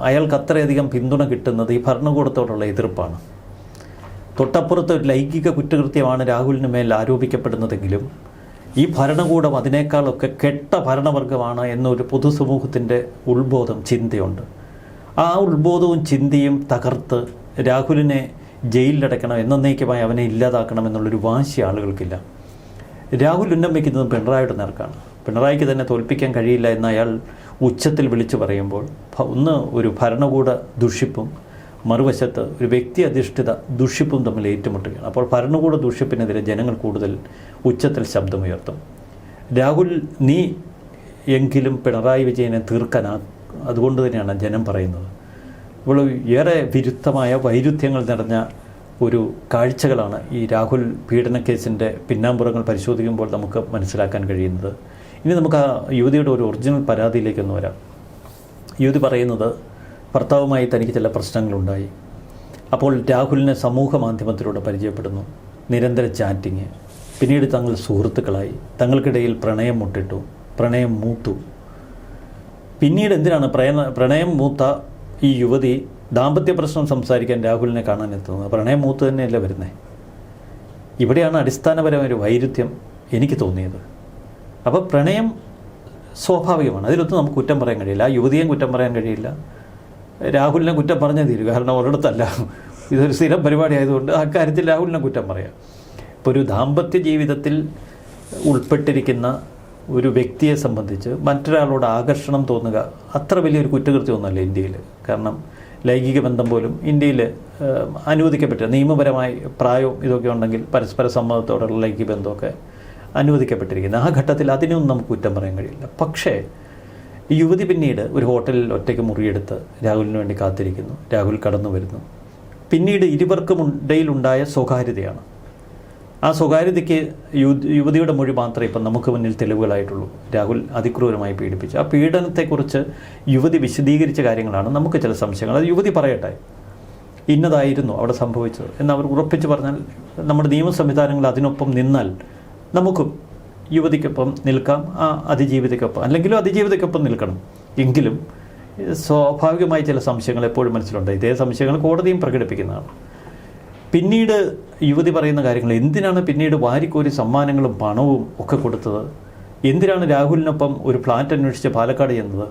Speaker 2: അയാൾക്ക് അത്രയധികം പിന്തുണ കിട്ടുന്നത് ഈ ഭരണകൂടത്തോടുള്ള എതിർപ്പാണ്. തൊട്ടപ്പുറത്ത് ഒരു ലൈംഗിക കുറ്റകൃത്യമാണ് രാഹുലിന് മേൽ ആരോപിക്കപ്പെടുന്നതെങ്കിലും ഈ ഭരണകൂടം അതിനേക്കാളൊക്കെ കെട്ട ഭരണവർഗമാണ് എന്നൊരു പൊതുസമൂഹത്തിൻ്റെ ഉത്ബോധം, ചിന്തയുണ്ട്. ആ ഉത്ബോധവും ചിന്തയും തകർത്ത് രാഹുലിനെ ജയിലിലടക്കണം, എന്നേക്കുമായി അവനെ ഇല്ലാതാക്കണം എന്നുള്ളൊരു വാശി ആളുകൾക്കില്ല. രാഹുൽ ഉന്നം വയ്ക്കുന്നത് പിണറായിയുടെ നേർക്കാണ്. പിണറായിക്ക് തന്നെ തോൽപ്പിക്കാൻ കഴിയില്ല എന്ന് അയാൾ ഉച്ചത്തിൽ വിളിച്ചു പറയുമ്പോൾ ഒന്ന് ഒരു ഭരണകൂട ദുഷിപ്പും മറുവശത്ത് ഒരു വ്യക്തി അധിഷ്ഠിത ദുഷിപ്പും തമ്മിൽ ഏറ്റുമുട്ടുകയാണ്. അപ്പോൾ ഭരണകൂട ദുഷിപ്പിനെതിരെ ജനങ്ങൾ കൂടുതൽ ഉച്ചത്തിൽ ശബ്ദമുയർത്തും. രാഹുൽ, നീ എങ്കിലും പിണറായി വിജയനെ തീർക്കാൻ, അതുകൊണ്ട് തന്നെയാണ് ജനം പറയുന്നത്. ഇപ്പോൾ ഏറെ വിരുദ്ധമായ വൈരുദ്ധ്യങ്ങൾ നിറഞ്ഞ ഒരു കാഴ്ചകളാണ് ഈ രാഹുൽ പീഡനക്കേസിൻ്റെ പിന്നാമ്പുറങ്ങൾ പരിശോധിക്കുമ്പോൾ നമുക്ക് മനസ്സിലാക്കാൻ കഴിയുന്നത്. ഇനി നമുക്ക് ആ യുവതിയുടെ ഒരു ഒറിജിനൽ പരാതിയിലേക്കൊന്ന് വരാം. യുവതി പറയുന്നത് ഭർത്താവുമായി തനിക്ക് ചില പ്രശ്നങ്ങളുണ്ടായി. അപ്പോൾ രാഹുലിനെ സമൂഹ മാധ്യമത്തിലൂടെ പരിചയപ്പെടുന്നു, നിരന്തര ചാറ്റിങ്, പിന്നീട് തങ്ങൾ സുഹൃത്തുക്കളായി, തങ്ങൾക്കിടയിൽ പ്രണയം മുട്ടിട്ടു, പ്രണയം മൂത്തു. പിന്നീട് എന്തിനാണ് പ്രണയം മൂത്ത ഈ യുവതി ദാമ്പത്യ പ്രശ്നം സംസാരിക്കാൻ രാഹുലിനെ കാണാൻ എത്തുന്നത്? പ്രണയം മൂത്ത് തന്നെയല്ലേ വരുന്നത്? ഇവിടെയാണ് അടിസ്ഥാനപരമായ ഒരു വൈരുദ്ധ്യം എനിക്ക് തോന്നിയത്. അപ്പോൾ പ്രണയം സ്വാഭാവികമാണ്, അതിലൊന്നും നമുക്ക് കുറ്റം പറയാൻ കഴിയില്ല. ആ യുവതിയെയും കുറ്റം പറയാൻ കഴിയില്ല, രാഹുലിനെ കുറ്റം പറഞ്ഞേ തീരും. കാരണം ഒരിടത്തല്ല, ഇതൊരു സ്ഥിരം പരിപാടി ആയതുകൊണ്ട് അക്കാര്യത്തിൽ രാഹുലിനെ കുറ്റം പറയാം. ഇപ്പോൾ ഒരു ദാമ്പത്യ ജീവിതത്തിൽ ഉൾപ്പെട്ടിരിക്കുന്ന ഒരു വ്യക്തിയെ സംബന്ധിച്ച് മറ്റൊരാളോട് ആകർഷണം തോന്നുക അത്ര വലിയൊരു കുറ്റകൃത്യമൊന്നുമല്ല ഇന്ത്യയിൽ. കാരണം ലൈംഗിക ബന്ധം പോലും ഇന്ത്യയിൽ അനുവദിക്കപ്പെട്ടില്ല. നിയമപരമായി പ്രായവും ഇതൊക്കെ ഉണ്ടെങ്കിൽ പരസ്പര സമ്മതത്തോടുള്ള ലൈംഗിക ബന്ധമൊക്കെ അനുവദിക്കപ്പെട്ടിരിക്കുന്നത്. ആ ഘട്ടത്തിൽ അതിനൊന്നും നമുക്ക് കുറ്റം പറയാൻ കഴിയില്ല. പക്ഷേ ഈ യുവതി പിന്നീട് ഒരു ഹോട്ടലിൽ ഒറ്റയ്ക്ക് മുറിയെടുത്ത് രാഹുലിന് വേണ്ടി കാത്തിരിക്കുന്നു. രാഹുൽ കടന്നു വരുന്നു. പിന്നീട് ഇരുവർക്കും ഇടയിലുണ്ടായ സ്വകാര്യതയാണ്. ആ സ്വകാര്യതയ്ക്ക് യുവതിയുടെ മൊഴി മാത്രമേ ഇപ്പം നമുക്ക് മുന്നിൽ തെളിവുകളായിട്ടുള്ളൂ. രാഹുൽ അതിക്രൂരമായി പീഡിപ്പിച്ചു. ആ പീഡനത്തെക്കുറിച്ച് യുവതി വിശദീകരിച്ച കാര്യങ്ങളാണ് നമുക്ക് ചില സംശയങ്ങൾ. അത് യുവതി പറയട്ടെ, ഇന്നതായിരുന്നു അവിടെ സംഭവിച്ചത് എന്ന് അവർ ഉറപ്പിച്ച് പറഞ്ഞാൽ നമ്മുടെ നിയമ സംവിധാനങ്ങൾ അതിനൊപ്പം നിന്നാൽ നമുക്കും യുവതിക്കൊപ്പം നിൽക്കാം, ആ അതിജീവിതയ്ക്കൊപ്പം, അല്ലെങ്കിലും അതിജീവിതയ്ക്കൊപ്പം നിൽക്കണം. എങ്കിലും സ്വാഭാവികമായി ചില സംശയങ്ങൾ എപ്പോഴും മനസ്സിലുണ്ട്. ഇതേ സംശയങ്ങൾ കോടതിയും പ്രകടിപ്പിക്കുന്നതാണ്. പിന്നീട് യുവതി പറയുന്ന കാര്യങ്ങൾ, എന്തിനാണ് പിന്നീട് വാരിക്കോരി സമ്മാനങ്ങളും പണവും ഒക്കെ കൊടുത്തത്? എന്തിനാണ് രാഹുലിനൊപ്പം ഒരു ഫ്ലാറ്റ് അന്വേഷിച്ച് പാലക്കാട് ചെന്നത്?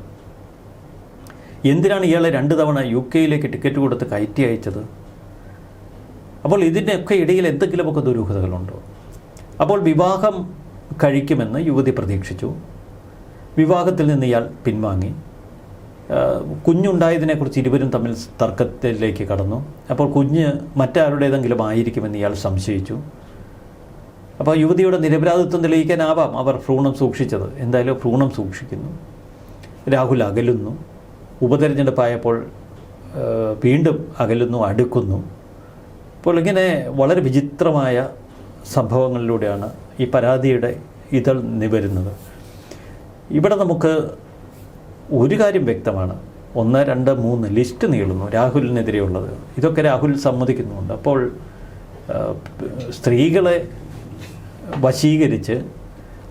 Speaker 2: എന്തിനാണ് ഇയാളെ 2 തവണ UK-യിലേക്ക് ടിക്കറ്റ് കൊടുത്ത് കയറ്റി അയച്ചത്? അപ്പോൾ ഇതിൻ്റെയൊക്കെ ഇടയിൽ എന്തെങ്കിലുമൊക്കെ ദുരൂഹതകളുണ്ടോ? അപ്പോൾ വിവാഹം കഴിക്കുമെന്ന് യുവതി പ്രതീക്ഷിച്ചു. വിവാഹത്തിൽ നിന്ന് ഇയാൾ പിൻവാങ്ങി. കുഞ്ഞുണ്ടായതിനെക്കുറിച്ച് ഇരുവരും തമ്മിൽ തർക്കത്തിലേക്ക് കടന്നു. അപ്പോൾ കുഞ്ഞ് മറ്റാരുടേതെങ്കിലും ആയിരിക്കുമെന്ന് ഇയാൾ സംശയിച്ചു. അപ്പോൾ യുവതിയുടെ നിരപരാധിത്വം തെളിയിക്കാനാവാം അവർ ഭ്രൂണം സൂക്ഷിച്ചത്. എന്തായാലും ഭ്രൂണം സൂക്ഷിക്കുന്നു. രാഹുൽ അകലുന്നു. ഉപതെരഞ്ഞെടുപ്പായപ്പോൾ വീണ്ടും അകലുന്നു, അടുക്കുന്നു. അപ്പോൾ ഇങ്ങനെ വളരെ വിചിത്രമായ സംഭവങ്ങളിലൂടെയാണ് ഈ പരാതിയുടെ ഇതൾ നിവരുന്നത്. ഇവിടെ നമുക്ക് ഒരു കാര്യം വ്യക്തമാണ്. 1, 2, 3 ലിസ്റ്റ് നീളുന്നു രാഹുലിനെതിരെയുള്ളത്. ഇതൊക്കെ രാഹുൽ സമ്മതിക്കുന്നുണ്ട്. അപ്പോൾ സ്ത്രീകളെ വശീകരിച്ച്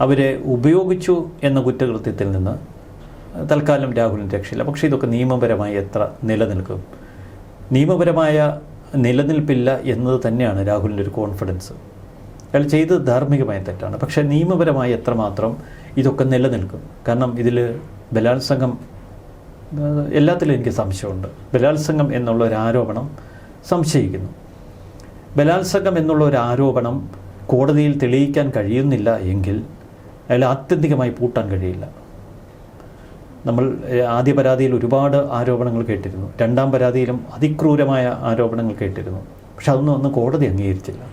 Speaker 2: അവരെ ഉപയോഗിച്ചു എന്ന കുറ്റകൃത്യത്തിൽ നിന്ന് തൽക്കാലം രാഹുലിന് രക്ഷയില്ല. പക്ഷേ ഇതൊക്കെ നിയമപരമായി എത്ര നിലനിൽക്കും? നിയമപരമായ നിലനിൽപ്പില്ല എന്നത് തന്നെയാണ് രാഹുലിൻ്റെ ഒരു കോൺഫിഡൻസ്. അയാൾ ചെയ്തത് ധാർമ്മികമായ തെറ്റാണ്. പക്ഷേ നിയമപരമായി എത്രമാത്രം ഇതൊക്കെ നിലനിൽക്കും? കാരണം ഇതിൽ ബലാത്സംഗം, എല്ലാത്തിലും എനിക്ക് സംശയമുണ്ട്. ബലാത്സംഗം എന്നുള്ള ഒരു ആരോപണം സംശയിക്കുന്നു. ബലാത്സംഗം എന്നുള്ള ഒരു ആരോപണം കോടതിയിൽ തെളിയിക്കാൻ കഴിയുന്നില്ല എങ്കിൽ അയാൾ ആത്യന്തികമായി പൂട്ടാൻ കഴിയില്ല. നമ്മൾ ആദ്യ പരാതിയിൽ ഒരുപാട് ആരോപണങ്ങൾ കേട്ടിരുന്നു. 2ാം പരാതിയിലും അതിക്രൂരമായ ആരോപണങ്ങൾ കേട്ടിരുന്നു. പക്ഷെ അതൊന്നും കോടതി അംഗീകരിച്ചില്ല.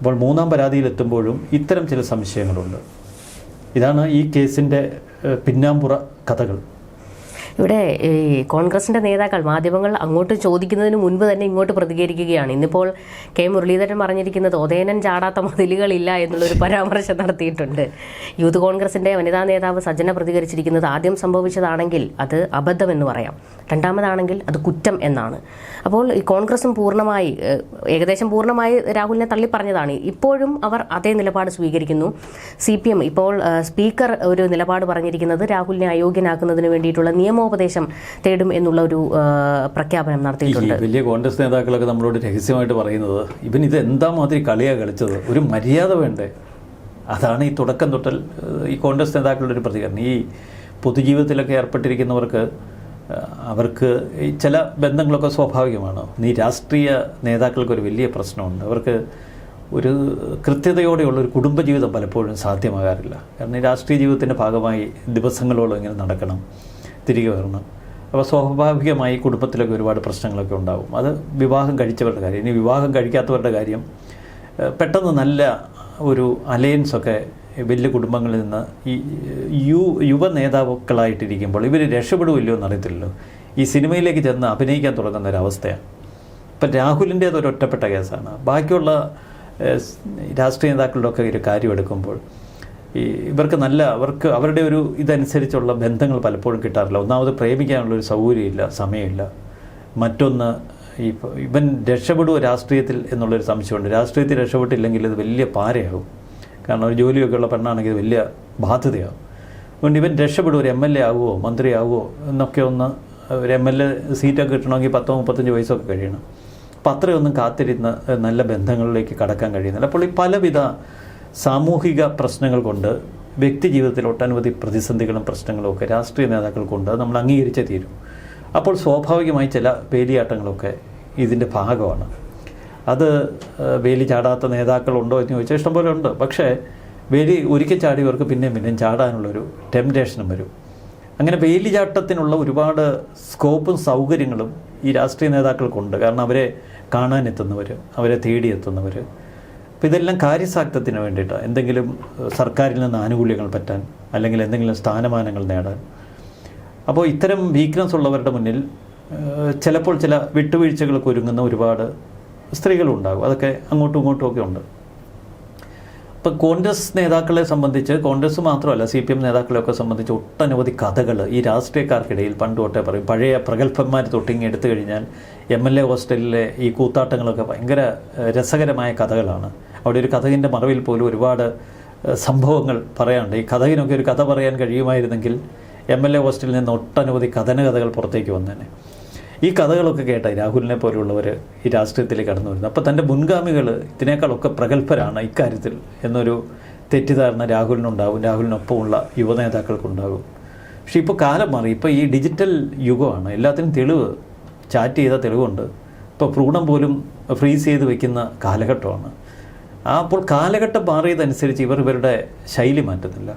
Speaker 2: അപ്പോൾ മൂന്നാം പരാതിയിലെത്തുമ്പോഴും ഇത്തരം ചില സംശയങ്ങളുണ്ട്. ഇതാണ് ഈ കേസിൻ്റെ പിന്നാമ്പുറ കഥകൾ.
Speaker 1: ഇവിടെ ഈ കോൺഗ്രസിൻ്റെ നേതാക്കൾ മാധ്യമങ്ങൾ അങ്ങോട്ട് ചോദിക്കുന്നതിന് മുൻപ് തന്നെ ഇങ്ങോട്ട് പ്രതികരിക്കുകയാണ്. ഇന്നിപ്പോൾ കെ മുരളീധരൻ പറഞ്ഞിരിക്കുന്നത് ഒതേനൻ ചാടാത്ത മതിലുകളില്ല എന്നുള്ളൊരു പരാമർശം നടത്തിയിട്ടുണ്ട്. യൂത്ത് കോൺഗ്രസിൻ്റെ വനിതാ നേതാവ് സജ്ജന പ്രതികരിച്ചിരിക്കുന്നത് ആദ്യം സംഭവിച്ചതാണെങ്കിൽ അത് അബദ്ധമെന്ന് പറയാം, രണ്ടാമതാണെങ്കിൽ അത് കുറ്റം എന്നാണ്. അപ്പോൾ ഈ കോൺഗ്രസും ഏകദേശം പൂർണ്ണമായി രാഹുലിനെ തള്ളിപ്പറഞ്ഞതാണ്. ഇപ്പോഴും അവർ അതേ നിലപാട് സ്വീകരിക്കുന്നു. CPM ഇപ്പോൾ സ്പീക്കർ ഒരു നിലപാട് പറഞ്ഞിരിക്കുന്നത് രാഹുലിനെ അയോഗ്യനാക്കുന്നതിന് വേണ്ടിയിട്ടുള്ള നിയമോപദേശം തേടും എന്നുള്ള ഒരു പ്രഖ്യാപനം നടത്തിയിട്ടുണ്ട്.
Speaker 2: വലിയ കോൺഗ്രസ് നേതാക്കളൊക്കെ നമ്മളോട് രഹസ്യമായിട്ട് പറയുന്നത് ഇത് എന്താ മാതിരി കളിയാണ് കളിച്ചത്, ഒരു മര്യാദ വേണ്ടേ. അതാണ് ഈ തുടക്കം തൊട്ടൽ ഈ കോൺഗ്രസ് നേതാക്കളുടെ ഒരു പ്രതികരണം. ഈ പൊതുജീവിതത്തിലൊക്കെ ഏർപ്പെട്ടിരിക്കുന്നവർക്ക് അവർക്ക് ഈ ചില ബന്ധങ്ങളൊക്കെ സ്വാഭാവികമാണ്. ഈ രാഷ്ട്രീയ നേതാക്കൾക്കൊരു വലിയ പ്രശ്നമുണ്ട്. അവർക്ക് ഒരു കൃത്യതയോടെയുള്ളൊരു കുടുംബജീവിതം പലപ്പോഴും സാധ്യമാകാറില്ല. കാരണം ഈ രാഷ്ട്രീയ ജീവിതത്തിൻ്റെ ഭാഗമായി ദിവസങ്ങളോളം ഇങ്ങനെ നടക്കണം, തിരികെ വരണം. അപ്പോൾ സ്വാഭാവികമായി കുടുംബത്തിലൊക്കെ ഒരുപാട് പ്രശ്നങ്ങളൊക്കെ ഉണ്ടാകും. അത് വിവാഹം കഴിച്ചവരുടെ കാര്യം. ഇനി വിവാഹം കഴിക്കാത്തവരുടെ കാര്യം, പെട്ടെന്ന് നല്ല ഒരു അലയൻസൊക്കെ വലിയ കുടുംബങ്ങളിൽ നിന്ന് ഈ യുവ നേതാക്കളായിട്ടിരിക്കുമ്പോൾ ഇവർ രക്ഷപ്പെടുമില്ലോ എന്നറിയത്തില്ലല്ലോ. ഈ സിനിമയിലേക്ക് ചെന്ന് അഭിനയിക്കാൻ തുടങ്ങുന്ന ഒരവസ്ഥയാണ്. ഇപ്പം രാഹുലിൻ്റെ അതൊരു ഒറ്റപ്പെട്ട കേസാണ്. ബാക്കിയുള്ള രാഷ്ട്രീയ നേതാക്കളുടെ ഒക്കെ ഒരു കാര്യം എടുക്കുമ്പോൾ അവർക്ക് അവരുടെ ഒരു ഇതനുസരിച്ചുള്ള ബന്ധങ്ങൾ പലപ്പോഴും കിട്ടാറില്ല. ഒന്നാമത് പ്രേമിക്കാനുള്ളൊരു സൗകര്യമില്ല, സമയമില്ല. മറ്റൊന്ന് ഇവൻ രക്ഷപ്പെടുമോ രാഷ്ട്രീയത്തിൽ എന്നുള്ളൊരു സംശയമുണ്ട്. രാഷ്ട്രീയത്തിൽ രക്ഷപ്പെട്ടില്ലെങ്കിൽ ഇത് വലിയ പാരയാകും. കാരണം ഒരു ജോലിയൊക്കെ ഉള്ള പെണ്ണാണെങ്കിൽ ഇത് വലിയ ബാധ്യതയാകും. അതുകൊണ്ട് ഇവൻ രക്ഷപ്പെടും, ഒരു MLA ആകുമോ മന്ത്രിയാകുമോ എന്നൊക്കെ ഒന്ന് ഒരു MLA സീറ്റൊക്കെ കിട്ടണമെങ്കിൽ 10-35 വയസ്സൊക്കെ കഴിയണം. അപ്പം അത്രയൊന്നും കാത്തിരുന്ന് നല്ല ബന്ധങ്ങളിലേക്ക് കടക്കാൻ കഴിയുന്നില്ല. അപ്പോൾ ഈ പലവിധ സാമൂഹിക പ്രശ്നങ്ങൾ കൊണ്ട് വ്യക്തി ജീവിതത്തിൽ ഒട്ടനവധി പ്രതിസന്ധികളും പ്രശ്നങ്ങളും ഒക്കെ രാഷ്ട്രീയ നേതാക്കൾക്കുണ്ട്. അത് നമ്മൾ അംഗീകരിച്ചേ തീരും. അപ്പോൾ സ്വാഭാവികമായി ചില വേലിയാട്ടങ്ങളൊക്കെ ഇതിൻ്റെ ഭാഗമാണ്. അത് വേലി ചാടാത്ത നേതാക്കളുണ്ടോ എന്ന് ചോദിച്ചാൽ ഇഷ്ടംപോലെ ഉണ്ട്. പക്ഷേ വേലി ഒരിക്കൽ ചാടിയവർക്ക് പിന്നെയും ചാടാനുള്ളൊരു ടെംപ്റ്റേഷനും വരും. അങ്ങനെ വേലി ചാട്ടത്തിനുള്ള ഒരുപാട് സ്കോപ്പും സൗകര്യങ്ങളും ഈ രാഷ്ട്രീയ നേതാക്കൾക്കുണ്ട്. കാരണം അവരെ കാണാനെത്തുന്നവർ, അവരെ തേടിയെത്തുന്നവർ. അപ്പോൾ ഇതെല്ലാം കാര്യസാധ്യത്തിന് വേണ്ടിയിട്ടാണ്. എന്തെങ്കിലും സർക്കാരിൽ നിന്ന് ആനുകൂല്യങ്ങൾ പറ്റാൻ, അല്ലെങ്കിൽ എന്തെങ്കിലും സ്ഥാനമാനങ്ങൾ നേടാൻ. അപ്പോൾ ഇത്തരം വീക്ക്നെസ് ഉള്ളവരുടെ മുന്നിൽ ചിലപ്പോൾ ചില വിട്ടുവീഴ്ചകൾക്ക് ഒരുങ്ങുന്ന ഒരുപാട് സ്ത്രീകളുണ്ടാകും. അതൊക്കെ അങ്ങോട്ടും ഇങ്ങോട്ടും ഒക്കെ ഉണ്ട്. ഇപ്പം കോൺഗ്രസ് നേതാക്കളെ സംബന്ധിച്ച്, കോൺഗ്രസ് മാത്രമല്ല CPM നേതാക്കളെയൊക്കെ സംബന്ധിച്ച് ഒട്ടനവധി കഥകൾ ഈ രാഷ്ട്രീയക്കാർക്കിടയിൽ പണ്ട് തൊട്ടേ പറയും. പഴയ പ്രഗത്ഭന്മാർ തൊട്ടിങ്ങി എടുത്തു കഴിഞ്ഞാൽ MLA ഹോസ്റ്റലിലെ ഈ കൂത്താട്ടങ്ങളൊക്കെ ഭയങ്കര രസകരമായ കഥകളാണ്. അവിടെ ഒരു കഥകിൻ്റെ മറവിൽ പോലും ഒരുപാട് സംഭവങ്ങൾ പറയാനുണ്ട്. ഈ കഥകിനൊക്കെ ഒരു കഥ പറയാൻ കഴിയുമായിരുന്നെങ്കിൽ MLA ഹോസ്റ്റലിൽ നിന്ന് ഒട്ടനവധി കഥകൾ പുറത്തേക്ക് വന്നേനെ. ഈ കഥകളൊക്കെ കേട്ടായി രാഹുലിനെ പോലെയുള്ളവർ ഈ രാഷ്ട്രീയത്തിലേക്ക് കടന്നു വരുന്നത്. അപ്പോൾ തൻ്റെ മുൻഗാമികൾ ഇതിനേക്കാളൊക്കെ പ്രഗത്ഭരാണ് ഇക്കാര്യത്തിൽ എന്നൊരു തെറ്റിദ്ധാരണ രാഹുലിനുണ്ടാകും, രാഹുലിനൊപ്പമുള്ള യുവനേതാക്കൾക്കുണ്ടാകും. പക്ഷേ ഇപ്പോൾ കാലം മാറി. ഇപ്പോൾ ഈ ഡിജിറ്റൽ യുഗമാണ്. എല്ലാത്തിനും തെളിവ്, ചാറ്റ് ചെയ്ത തെളിവുണ്ട്. ഇപ്പോൾ ഭ്രൂണം പോലും ഫ്രീസ് ചെയ്ത് വയ്ക്കുന്ന കാലഘട്ടമാണ്. അപ്പോൾ കാലഘട്ടം മാറിയതനുസരിച്ച് ഇവരുടെ ശൈലി മാറ്റുന്നില്ല.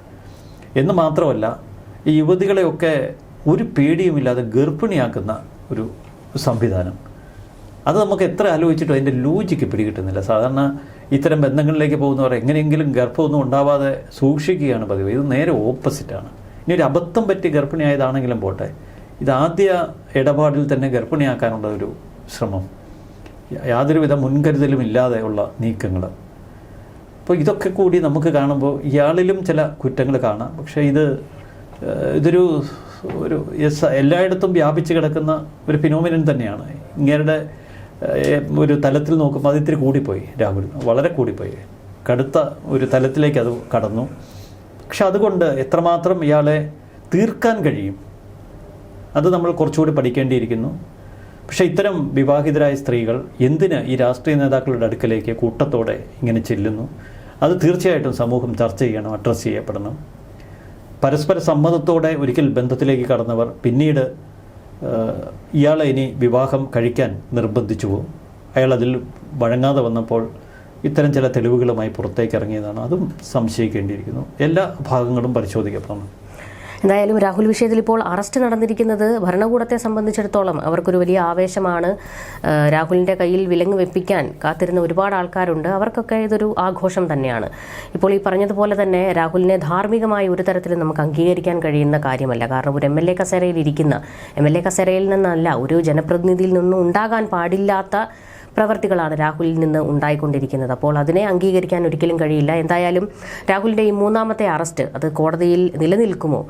Speaker 2: എന്ന് മാത്രമല്ല, ഈ യുവതികളെയൊക്കെ ഒരു പേടിയുമില്ലാതെ ഗർഭിണിയാക്കുന്ന ഒരു സംവിധാനം, അത് നമുക്ക് എത്ര ആലോചിച്ചിട്ടും അതിൻ്റെ ലോജിക്ക് പിടികിട്ടുന്നില്ല. സാധാരണ ഇത്തരം ബന്ധങ്ങളിലേക്ക് പോകുന്നവർ എങ്ങനെയെങ്കിലും ഗർഭമൊന്നും ഉണ്ടാവാതെ സൂക്ഷിക്കുകയാണ് പതിവ്. ഇത് നേരെ ഓപ്പോസിറ്റാണ്. ഇനി ഒരു അബദ്ധം പറ്റി ഗർഭിണിയായതാണെങ്കിലും പോട്ടെ, ഇത് ആദ്യ ഇടപാടിൽ തന്നെ ഗർഭിണിയാക്കാനുള്ള ഒരു ശ്രമം, യാതൊരുവിധ മുൻകരുതലും ഇല്ലാതെ ഉള്ള നീക്കങ്ങൾ. അപ്പോൾ ഇതൊക്കെ കൂടി നമുക്ക് കാണുമ്പോൾ ഇയാളിലും ചില കുറ്റങ്ങൾ കാണാം. പക്ഷേ ഇതൊരു എല്ലായിടത്തും വ്യാപിച്ച് കിടക്കുന്ന ഒരു ഫിനോമിനൻ തന്നെയാണ്. ഇങ്ങരുടെ ഒരു തലത്തിൽ നോക്കുമ്പോൾ അത് ഇത്തിരി കൂടിപ്പോയി. രാഹുൽ വളരെ കൂടിപ്പോയി, കടുത്ത ഒരു തലത്തിലേക്ക് അത് കടന്നു. പക്ഷെ അതുകൊണ്ട് എത്രമാത്രം ഇയാളെ തീർക്കാൻ കഴിയും അത് നമ്മൾ കുറച്ചുകൂടി പഠിക്കേണ്ടിയിരിക്കുന്നു. പക്ഷേ ഇത്തരം വിവാഹിതരായ സ്ത്രീകൾ എന്തിന് ഈ രാഷ്ട്രീയ നേതാക്കളുടെ അടുക്കലേക്ക് കൂട്ടത്തോടെ ഇങ്ങനെ ചെല്ലുന്നു? അത് തീർച്ചയായിട്ടും സമൂഹം ചർച്ച ചെയ്യണം, അഡ്രസ്സ് ചെയ്യപ്പെടണം. പരസ്പര സമ്മതത്തോടെ ഒരിക്കൽ ബന്ധത്തിലേക്ക് കടന്നവർ പിന്നീട് ഇയാളെ ഇനി വിവാഹം കഴിക്കാൻ നിർബന്ധിച്ചു പോകും. അയാൾ അതിൽ വഴങ്ങാതെ വന്നപ്പോൾ ഇത്തരം ചില തെളിവുകളുമായി പുറത്തേക്ക് ഇറങ്ങിയതാണ്. അതും സംശയിക്കേണ്ടിയിരിക്കുന്നു. എല്ലാ ഭാഗങ്ങളും പരിശോധിക്കപ്പെടണം.
Speaker 1: എന്തായാലും രാഹുൽ വിഷയത്തിൽ ഇപ്പോൾ അറസ്റ്റ് നടന്നിരിക്കുന്നത് ഭരണകൂടത്തെ സംബന്ധിച്ചിടത്തോളം അവർക്കൊരു വലിയ ആവേശമാണ്. രാഹുലിൻ്റെ കയ്യിൽ വിലങ്ങ് വെപ്പിക്കാൻ കാത്തിരുന്ന ഒരുപാട് ആൾക്കാരുണ്ട്. അവർക്കൊക്കെ ഇതൊരു ആഘോഷം തന്നെയാണ്. ഇപ്പോൾ ഈ പറഞ്ഞതുപോലെ തന്നെ രാഹുലിനെ ധാർമ്മികമായി ഒരു തരത്തിലും നമുക്ക് അംഗീകരിക്കാൻ കഴിയുന്ന കാര്യമല്ല. കാരണം ഒരു MLA കസേരയിൽ ഇരിക്കുന്ന MLA കസേരയിൽ നിന്നല്ല, ഒരു ജനപ്രതിനിധിയിൽ നിന്നും ഉണ്ടാകാൻ പാടില്ലാത്ത പ്രവർത്തികളാണ് രാഹുലിൽ നിന്ന് ഉണ്ടായിക്കൊണ്ടിരിക്കുന്നത്. അപ്പോൾ അതിനെ അംഗീകരിക്കാൻ ഒരിക്കലും കഴിയില്ല. എന്തായാലും രാഹുലിൻ്റെ ഈ മൂന്നാമത്തെ അറസ്റ്റ് അത് കോടതിയിൽ നിലനിൽക്കുമോ,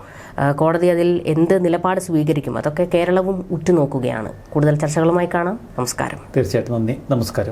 Speaker 1: കോടതി അതിൽ എന്ത് നിലപാട് സ്വീകരിക്കും, അതൊക്കെ കേരളവും ഉറ്റുനോക്കുകയാണ്. കൂടുതൽ ചർച്ചകളുമായി കാണാം. നമസ്കാരം.
Speaker 2: തീർച്ചയായിട്ടും നന്ദി. നമസ്കാരം.